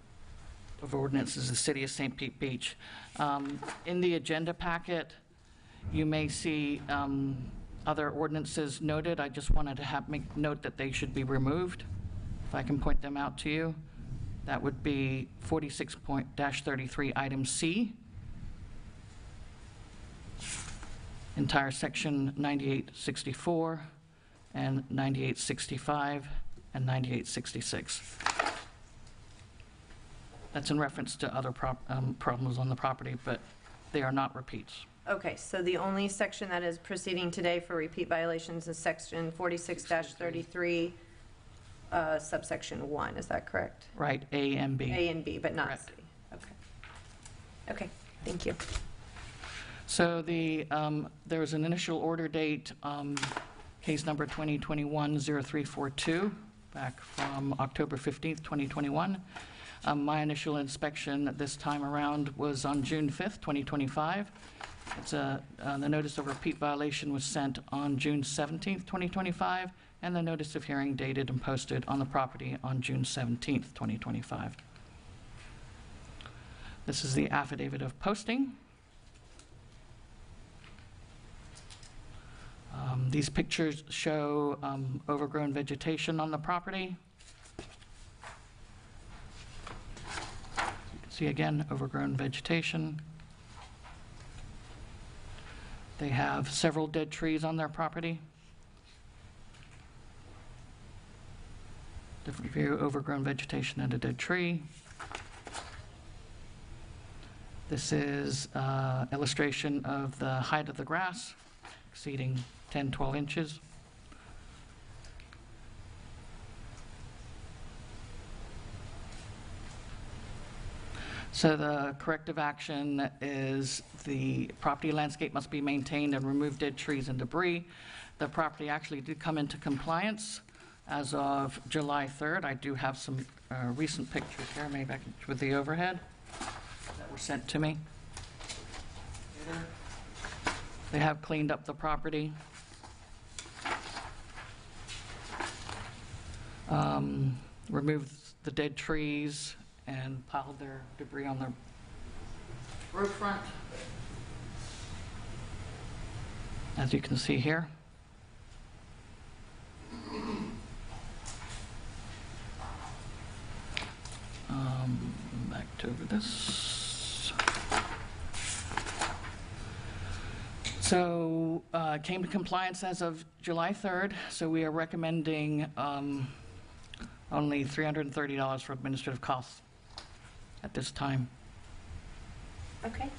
Speaker 11: of Ordinances of the City of St. Pete Beach. In the agenda packet, you may see other ordinances noted. I just wanted to make note that they should be removed. If I can point them out to you, that would be 46-33, item C. Entire section 9864 and 9865 and 9866. That's in reference to other problems on the property, but they are not repeats.
Speaker 1: Okay, so the only section that is proceeding today for repeat violations is section 46-33, subsection 1, is that correct?
Speaker 11: Right, A and B.
Speaker 1: A and B, but not
Speaker 11: Correct.
Speaker 1: C. Okay. Okay, thank you.
Speaker 11: So there was an initial order date, case number 2021-0342, back from October 15th, 2021. My initial inspection this time around was on June 5th, 2025. The notice of repeat violation was sent on June 17th, 2025, and the notice of hearing dated and posted on the property on June 17th, 2025. This is the affidavit of posting. These pictures show overgrown vegetation on the property. You can see again, overgrown vegetation. They have several dead trees on their property. Different view, overgrown vegetation and a dead tree. This is illustration of the height of the grass exceeding 10, 12 inches. So the corrective action is the property landscape must be maintained and remove dead trees and debris. The property actually did come into compliance as of July 3rd. I do have some recent pictures here, maybe I can, with the overhead that were sent to me. They have cleaned up the property. Removed the dead trees and piled their debris on the road front, as you can see here. Back over this. So came to compliance as of July 3rd, so we are recommending only $330 for administrative costs at this time.
Speaker 1: Okay.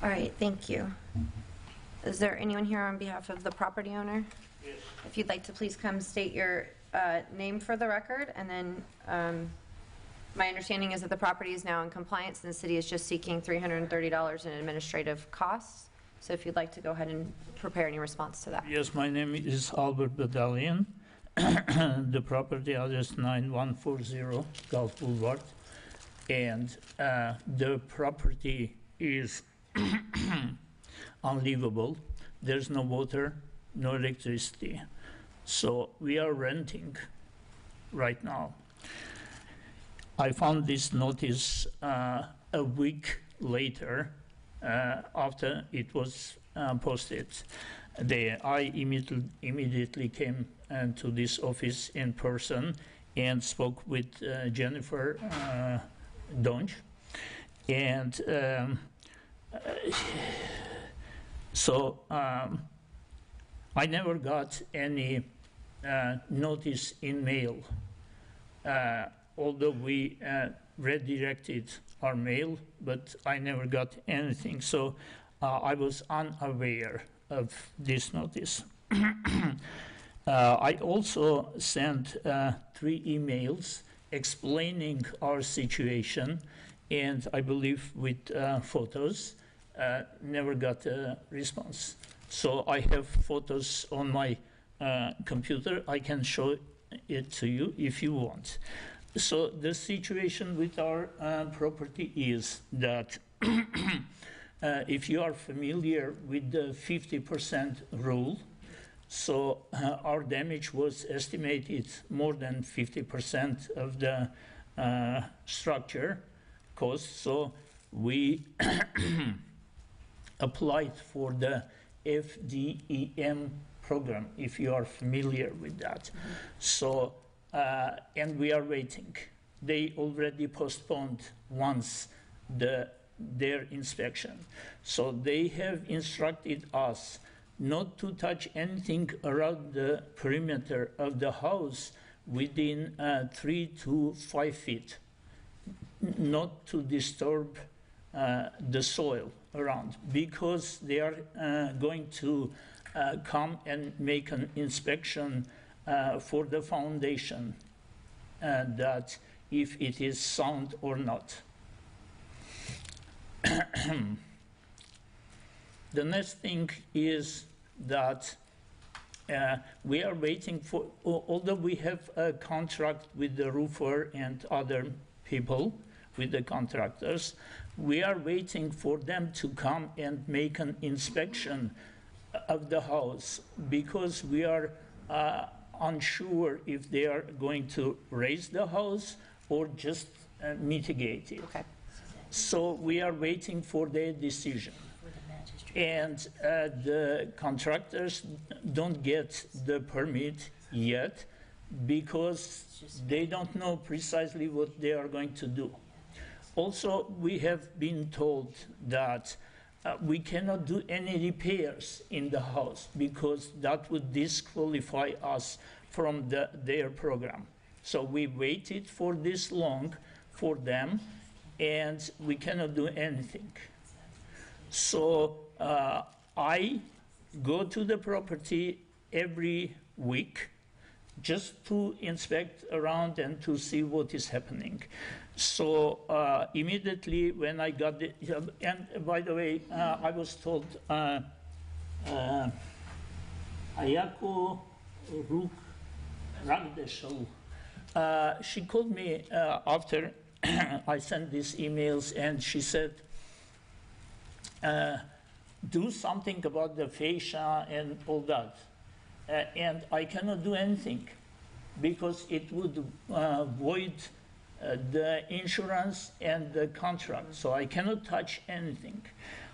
Speaker 1: All right, thank you. Is there anyone here on behalf of the property owner? Yes. If you'd like to please come state your name for the record, and then my understanding is that the property is now in compliance and the city is just seeking $330 in administrative costs. So if you'd like to go ahead and prepare any response to that.
Speaker 17: Yes, my name is Albert Badalian. The property address 9140 Gulf Boulevard, and the property is unlivable. There's no water, no electricity, so we are renting right now. I found this notice a week later after it was posted. I immediately came to this office in person and spoke with Jennifer Donch, and so I never got any notice in mail, although we redirected our mail, but I never got anything. So I was unaware of this notice. I also sent 3 emails explaining our situation, and I believe with photos, never got a response. So I have photos on my computer. I can show it to you if you want. So the situation with our property is that if you are familiar with the 50% rule, so our damage was estimated more than 50% of the structure cost. So we applied for the FDEM program, if you are familiar with that. So, and we are waiting. They already postponed once their inspection. So they have instructed us not to touch anything around the perimeter of the house within 3 to 5 feet, not to disturb the soil around, because they are going to come and make an inspection for the foundation, that if it is sound or not. The next thing is that we are waiting for, although we have a contract with the roofer and other people, with the contractors, we are waiting for them to come and make an inspection of the house, because we are unsure if they are going to raise the house or just mitigate it. Okay. So we are waiting for their decision. And the contractors don't get the permit yet because they don't know precisely what they are going to do. Also, we have been told that we cannot do any repairs in the house because that would disqualify us from their program. So we waited for this long for them, and we cannot do anything. So I go to the property every week just to inspect around and to see what is happening. So immediately when I got the, and by the way, I was told Ayako Ragdeshal, she called me after I sent these emails, and she said, do something about the fascia and all that. And I cannot do anything because it would void the insurance and the contract. So I cannot touch anything.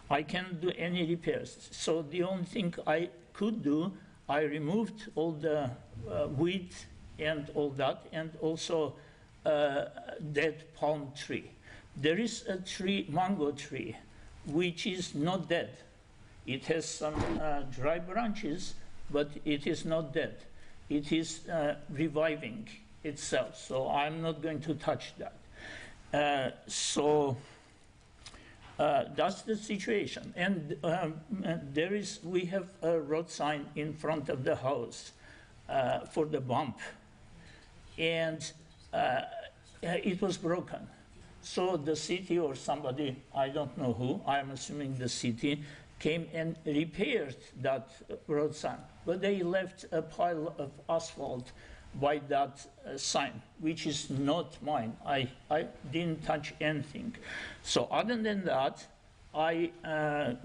Speaker 17: I cannot do any repairs. So the only thing I could do, I removed all the weed and all that, and also dead palm tree. There is a tree, mango tree, which is not dead. It has some dry branches, but it is not dead. It is reviving itself, so I'm not going to touch that. So that's the situation. And we have a road sign in front of the house for the bump, and it was broken. So the city or somebody, I don't know who, I'm assuming the city, came and repaired that road sign. But they left a pile of asphalt by that sign, which is not mine. I didn't touch anything. So other than that, the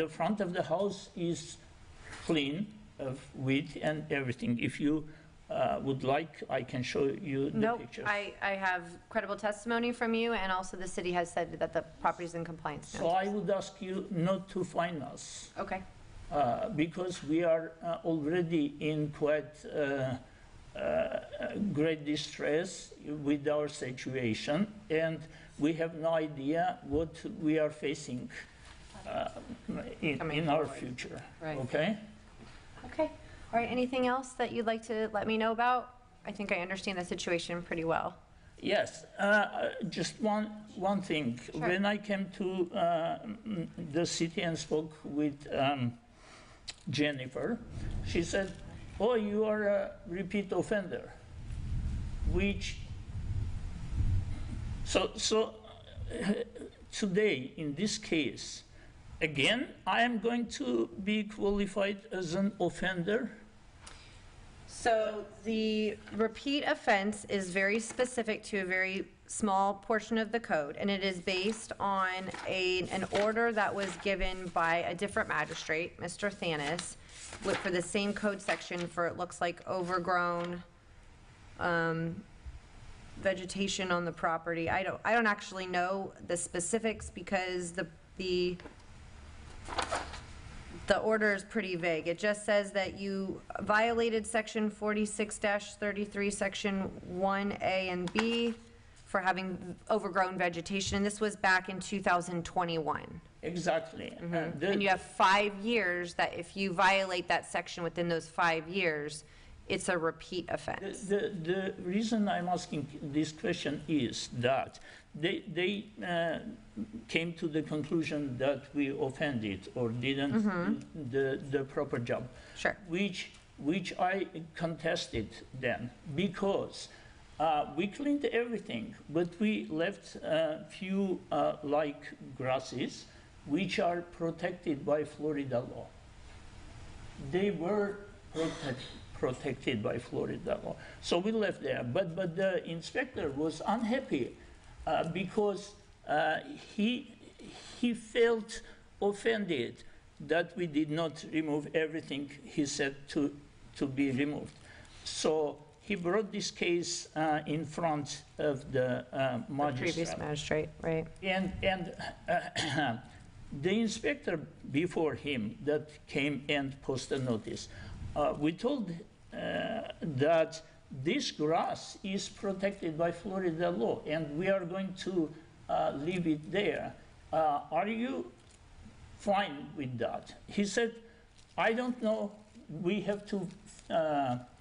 Speaker 17: front of the house is clean of weed and everything. If you would like, I can show you the pictures.
Speaker 1: I have credible testimony from you, and also the city has said that the property is in compliance.
Speaker 17: So I would ask you not to fine us.
Speaker 1: Okay.
Speaker 17: Because we are already in quite great distress with our situation, and we have no idea what we are facing in our future.
Speaker 1: Right.
Speaker 17: Okay?
Speaker 1: Okay. All right, anything else that you'd like to let me know about? I think I understand the situation pretty well.
Speaker 17: Yes, just one thing.
Speaker 1: Sure.
Speaker 17: When I came to the city and spoke with Jennifer, she said, "Oh, you are a repeat offender," which so today in this case, again, I am going to be qualified as an offender.
Speaker 1: So the repeat offense is very specific to a very small portion of the code, and it is based on an order that was given by a different magistrate, Mr. Thanis, for the same code section for, it looks like, overgrown vegetation on the property. I don't actually know the specifics because the order is pretty vague. It just says that you violated section 46-33, section 1A and B for having overgrown vegetation, and this was back in 2021.
Speaker 17: Exactly.
Speaker 1: And you have 5 years that if you violate that section within those 5 years, it's a repeat offense.
Speaker 17: The reason I'm asking this question is that they came to the conclusion that we offended or didn't do the proper job.
Speaker 1: Sure.
Speaker 17: Which I contested then, because we cleaned everything, but we left a few like grasses which are protected by Florida law. They were protected by Florida law. So we left there, but the inspector was unhappy because he felt offended that we did not remove everything he said to be removed. So he brought this case in front of the magistrate.
Speaker 1: The previous magistrate, right.
Speaker 17: And the inspector before him that came and posted notice, we told that this grass is protected by Florida law and we are going to leave it there. Are you fine with that? He said, I don't know, we have to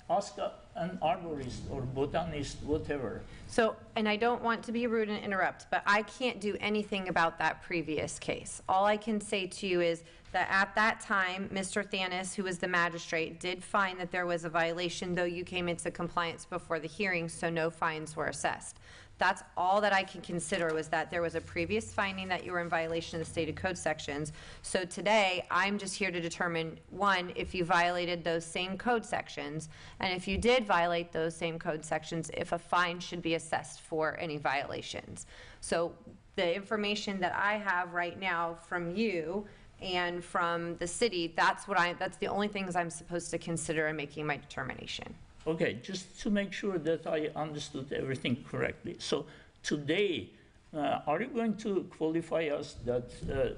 Speaker 17: ask an arborist or botanist, whatever.
Speaker 1: So, and I don't want to be rude and interrupt, but I can't do anything about that previous case. All I can say to you is that at that time, Mr. Thanis, who was the magistrate, did find that there was a violation, though you came into compliance before the hearing, so no fines were assessed. That's all that I can consider, was that there was a previous finding that you were in violation of the stated code sections. So today, I'm just here to determine, one, if you violated those same code sections, and if you did violate those same code sections, if a fine should be assessed for any violations. So the information that I have right now from you and from the city, that's the only things I'm supposed to consider in making my determination.
Speaker 17: Okay, just to make sure that I understood everything correctly. So today, are you going to qualify us that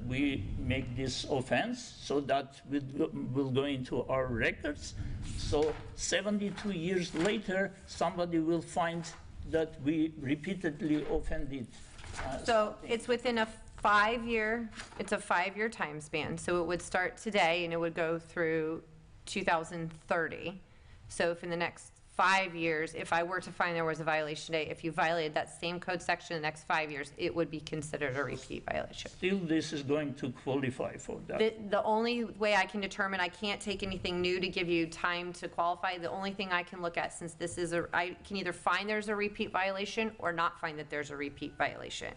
Speaker 17: we make this offense so that will go into our records? So 72 years later, somebody will find that we repeatedly offended.
Speaker 1: So it's within a 5-year, it's a 5-year time span. So it would start today and it would go through 2030. So if in the next 5 years, if I were to find there was a violation today, if you violated that same code section in the next 5 years, it would be considered a repeat violation.
Speaker 17: Still, this is going to qualify for that.
Speaker 1: The only way I can determine, I can't take anything new to give you time to qualify. The only thing I can look at, since this is I can either find there's a repeat violation or not find that there's a repeat violation,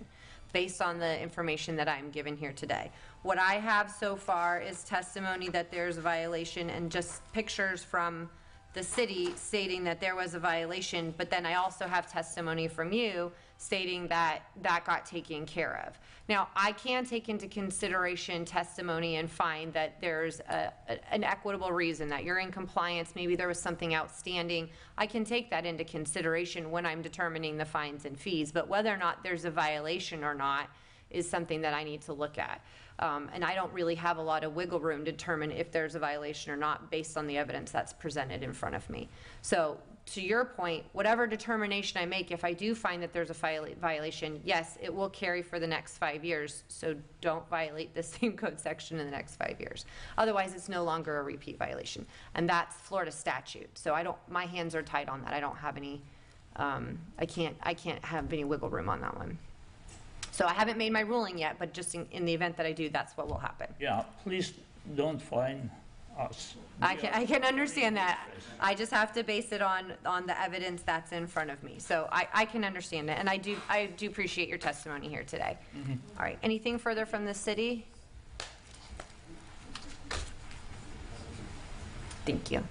Speaker 1: based on the information that I'm given here today. What I have so far is testimony that there's a violation and just pictures from the city stating that there was a violation, but then I also have testimony from you stating that that got taken care of. Now, I can take into consideration testimony and find that there's an equitable reason, that you're in compliance, maybe there was something outstanding. I can take that into consideration when I'm determining the fines and fees, but whether or not there's a violation or not is something that I need to look at. And I don't really have a lot of wiggle room to determine if there's a violation or not based on the evidence that's presented in front of me. So to your point, whatever determination I make, if I do find that there's a violation, yes, it will carry for the next 5 years. So don't violate the same code section in the next 5 years. Otherwise, it's no longer a repeat violation. And that's Florida statute. So my hands are tied on that. I don't have any I can't have any wiggle room on that one. So I haven't made my ruling yet, but just in the event that I do, that's what will happen.
Speaker 17: Yeah, please don't fine us.
Speaker 1: I can understand that. I just have to base it on the evidence that's in front of me. So I can understand it, and I do appreciate your testimony here today. All right, anything further from the city? Thank you.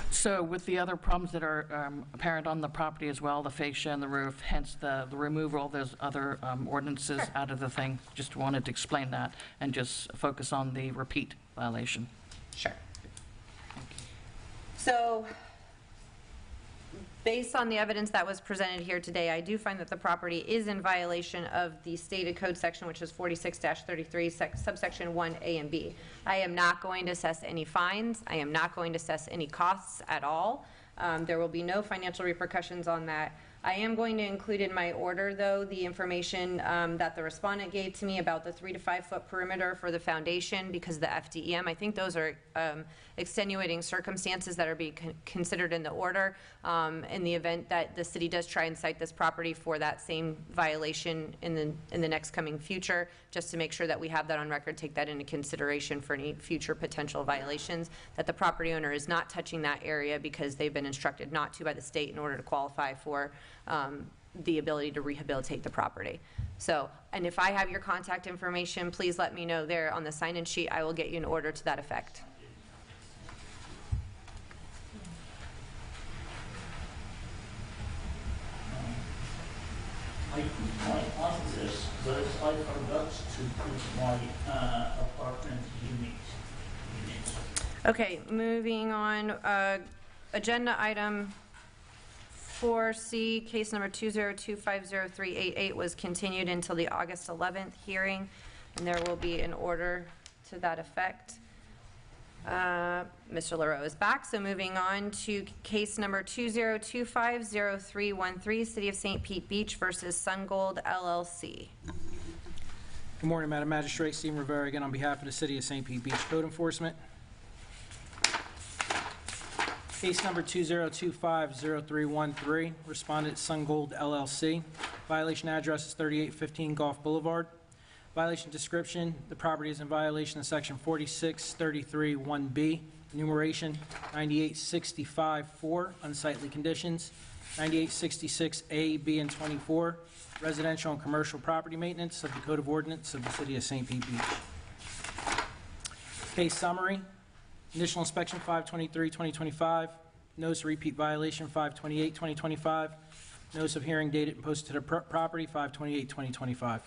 Speaker 11: So with the other problems that are apparent on the property as well, the fascia and the roof, hence the removal of those other ordinances out of the thing, just wanted to explain that and just focus on the repeat violation.
Speaker 1: Sure. So, based on the evidence that was presented here today, I do find that the property is in violation of the stated code section, which is 46-33, subsection 1A and B. I am not going to assess any fines. I am not going to assess any costs at all. There will be no financial repercussions on that. I am going to include in my order, though, the information that the respondent gave to me about the 3 to 5 foot perimeter for the foundation because the FDEM. I think those are extenuating circumstances that are being considered in the order in the event that the city does try and cite this property for that same violation in the next coming future, just to make sure that we have that on record, take that into consideration for any future potential violations, that the property owner is not touching that area because they've been instructed not to by the state in order to qualify for the ability to rehabilitate the property. So, and if I have your contact information, please let me know there on the sign-in sheet. I will get you an order to that effect.
Speaker 17: I put my address, but I forgot to put my apartment unit in it.
Speaker 1: Okay, moving on. Agenda item 4C, case number 202503888 was continued until the August 11th hearing, and there will be an order to that effect. Mr. LaRoe is back, so moving on to case number 202503313, City of St. Pete Beach versus SunGold LLC.
Speaker 9: Good morning, Madam Magistrate. Stephen Rivera again on behalf of the City of St. Pete Beach Code Enforcement. Case number 202503313, respondent SunGold LLC. Violation address is 3815 Gulf Boulevard. Violation description, the property is in violation of section 46331B, enumeration 9865-4, unsightly conditions, 9866A, B, and 24, residential and commercial property maintenance of the Code of Ordinance of the City of St. Pete Beach. Case summary, initial inspection 5/23/2025, notice of repeat violation 5/28/2025, notice of hearing dated and posted to the property 5/28/2025.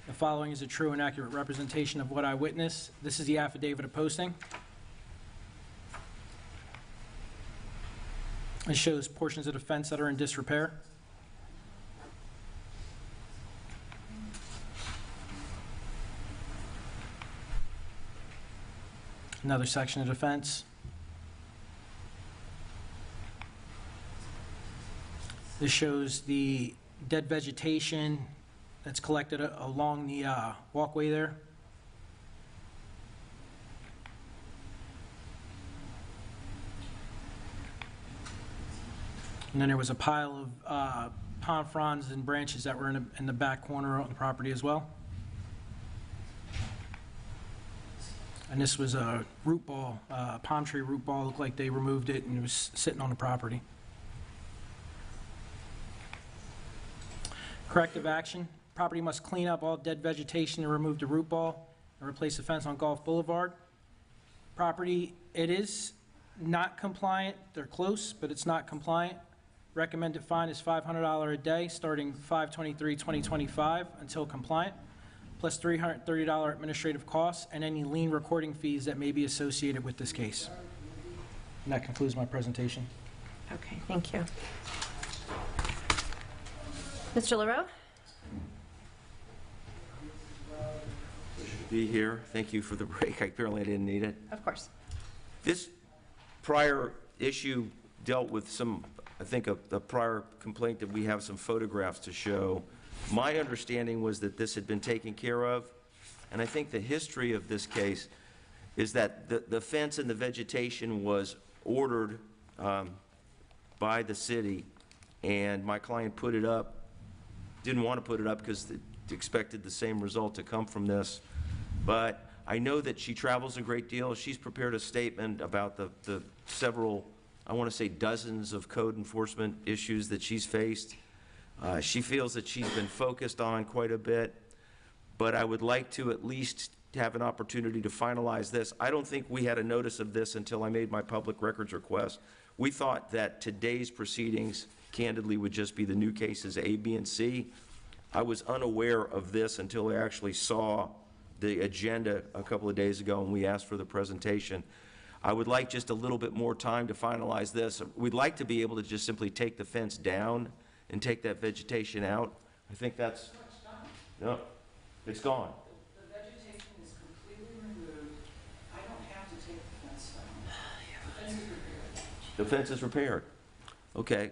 Speaker 9: The following is a true and accurate representation of what I witnessed. This is the affidavit of posting. It shows portions of the fence that are in disrepair. Another section of the fence. This shows the dead vegetation that's collected along the walkway there. And then there was a pile of palm fronds and branches that were in the back corner of the property as well. And this was a root ball, palm tree root ball. Looked like they removed it and it was sitting on the property. Corrective action. Property must clean up all dead vegetation and remove the root ball and replace the fence on Gulf Boulevard. Property, it is not compliant. They're close, but it's not compliant. Recommended fine is $500 a day starting 5/23/2025 until compliant, plus $330 administrative costs and any lien recording fees that may be associated with this case. And that concludes my presentation.
Speaker 1: Okay, thank you. Mr. LaRoe?
Speaker 16: Be here. Thank you for the break. Apparently I didn't need it.
Speaker 1: Of course.
Speaker 16: This prior issue dealt with some, I think, a prior complaint that we have some photographs to show. My understanding was that this had been taken care of, and I think the history of this case is that the fence and the vegetation was ordered by the city, and my client put it up, didn't want to put it up because expected the same result to come from this. But I know that she travels a great deal. She's prepared a statement about the several, I want to say dozens of code enforcement issues that she's faced. She feels that she's been focused on quite a bit, but I would like to at least have an opportunity to finalize this. I don't think we had a notice of this until I made my public records request. We thought that today's proceedings, candidly, would just be the new cases A, B, and C. I was unaware of this until I actually saw the agenda a couple of days ago and we asked for the presentation. I would like just a little bit more time to finalize this. We'd like to be able to just simply take the fence down and take that vegetation out. I think that's, no, it's gone.
Speaker 9: The vegetation is completely removed. I don't have to take the fence down. The fence is repaired.
Speaker 16: The fence is repaired. Okay.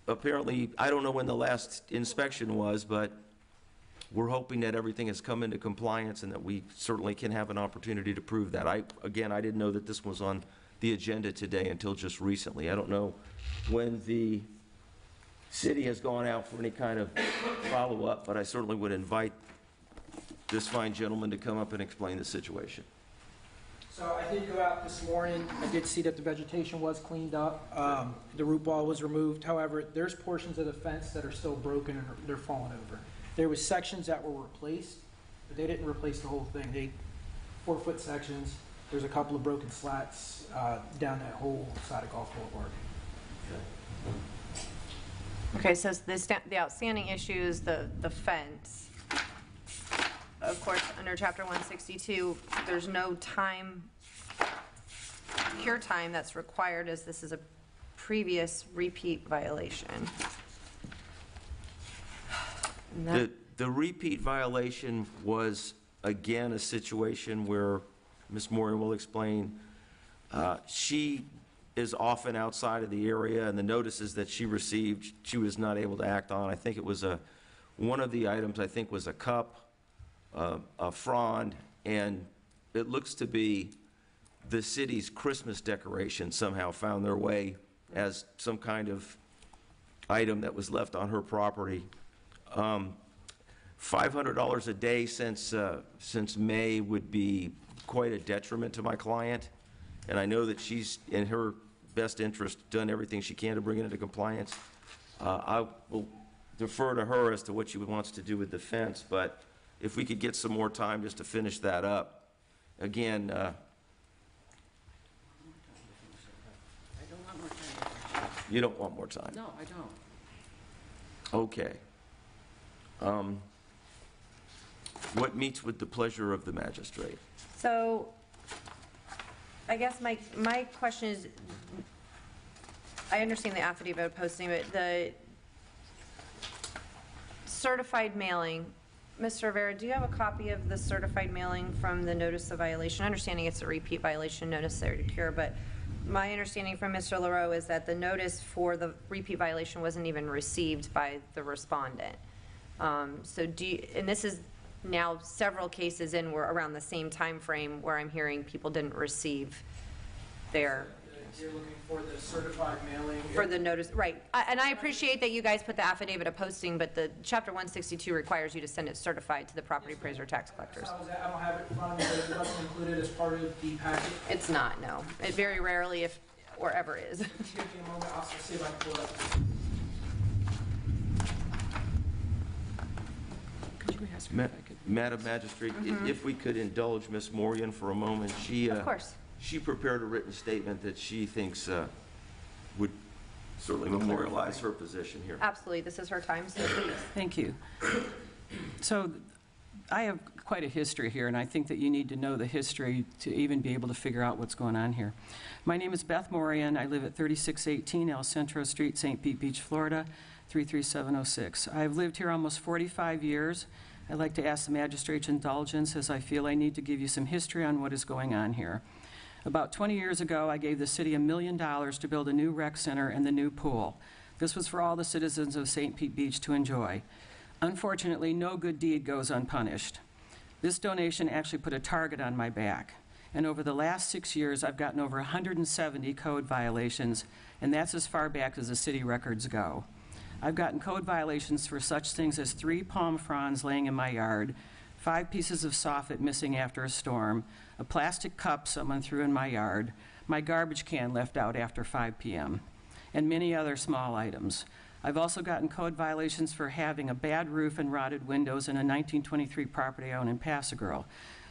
Speaker 16: Apparently, I don't know when the last inspection was, but we're hoping that everything has come into compliance and that we certainly can have an opportunity to prove that. Again, I didn't know that this was on the agenda today until just recently. I don't know when the city has gone out for any kind of follow-up, but I certainly would invite this fine gentleman to come up and explain the situation.
Speaker 9: So I did go out this morning. I did see that the vegetation was cleaned up. The root ball was removed. However, there's portions of the fence that are still broken and they're falling over. There was sections that were replaced, but they didn't replace the whole thing. They 4-foot sections. There's a couple of broken slats down that whole side of Golf Boulevard.
Speaker 1: Okay, so the outstanding issue is the fence. Of course, under Chapter 162, there's no cure time that's required, as this is a previous repeat violation.
Speaker 16: The repeat violation was, again, a situation where, Ms. Moran will explain, she is often outside of the area, and the notices that she received, she was not able to act on. I think it was one of the items, I think, was a cup, a frond, and it looks to be the city's Christmas decorations somehow found their way as some kind of item that was left on her property. $500 a day since May would be quite a detriment to my client, and I know that she's, in her best interest, done everything she can to bring it into compliance. I will defer to her as to what she wants to do with the fence, but if we could get some more time just to finish that up. Again,
Speaker 18: I don't want more time.
Speaker 16: you don't want more time?
Speaker 18: No, I don't.
Speaker 16: Okay. What meets with the pleasure of the magistrate?
Speaker 1: So, I guess my question is, I understand the affidavit posting, but the certified mailing, Mr. Rivera, do you have a copy of the certified mailing from the notice of violation? Understanding it's a repeat violation, no necessary to cure, but my understanding from Mr. Leroux is that the notice for the repeat violation wasn't even received by the respondent. So and this is now several cases in, we're around the same time frame where I'm hearing people didn't receive their.
Speaker 9: You're looking for the certified mailing?
Speaker 1: For the notice, right. And I appreciate that you guys put the affidavit of posting, but the Chapter 162 requires you to send it certified to the property appraiser tax collectors.
Speaker 9: I don't have it in front of me, but it wasn't included as part of the package.
Speaker 1: It's not, no. It very rarely, if or ever is.
Speaker 9: Give me a moment, I'll see if I can pull it up.
Speaker 16: Madam Magistrate, if we could indulge Ms. Morian for a moment.
Speaker 1: Of course.
Speaker 16: She prepared a written statement that she thinks would certainly memorialize her position here.
Speaker 1: Absolutely. This is her time, so please.
Speaker 18: Thank you. So I have quite a history here, and I think that you need to know the history to even be able to figure out what's going on here. My name is Beth Morian. I live at 3618 El Centro Street, St. Pete Beach, Florida, 33706. I've lived here almost 45 years. I'd like to ask the magistrate's indulgence, as I feel I need to give you some history on what is going on here. About 20 years ago, I gave the city $1 million to build a new rec center and the new pool. This was for all the citizens of St. Pete Beach to enjoy. Unfortunately, no good deed goes unpunished. This donation actually put a target on my back. And over the last 6 years, I've gotten over 170 code violations, and that's as far back as the city records go. I've gotten code violations for such things as 3 palm fronds laying in my yard, 5 pieces of soffit missing after a storm, a plastic cup someone threw in my yard, my garbage can left out after 5 p.m., and many other small items. I've also gotten code violations for having a bad roof and rotted windows in a 1923 property I own in Passagirl.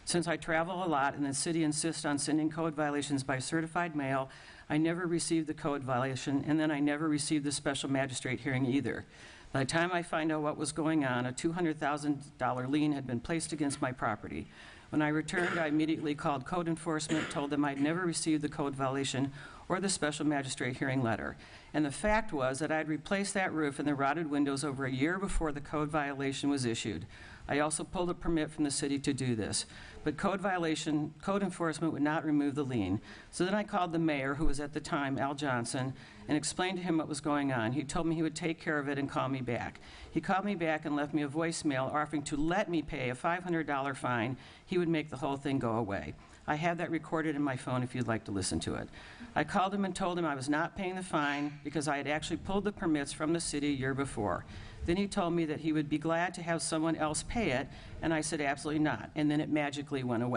Speaker 18: Since I travel a lot and the city insists on sending code violations by certified mail, I never received the code violation, and then I never received the special magistrate hearing either. By the time I find out what was going on, a $200,000 lien had been placed against my property. When I returned, I immediately called code enforcement, told them I'd never received the code violation or the special magistrate hearing letter. And the fact was that I'd replaced that roof and the rotted windows over a year before the code violation was issued. I also pulled a permit from the city to do this. But code enforcement would not remove the lien. So then I called the mayor, who was at the time Al Johnson, and explained to him what was going on. He told me he would take care of it and call me back. He called me back and left me a voicemail offering to let me pay a $500 fine. He would make the whole thing go away. I have that recorded in my phone if you'd like to listen to it. I called him and told him I was not paying the fine because I had actually pulled the permits from the city a year before. Then he told me that he would be glad to have someone else pay it, and I said absolutely not, and then it magically went away.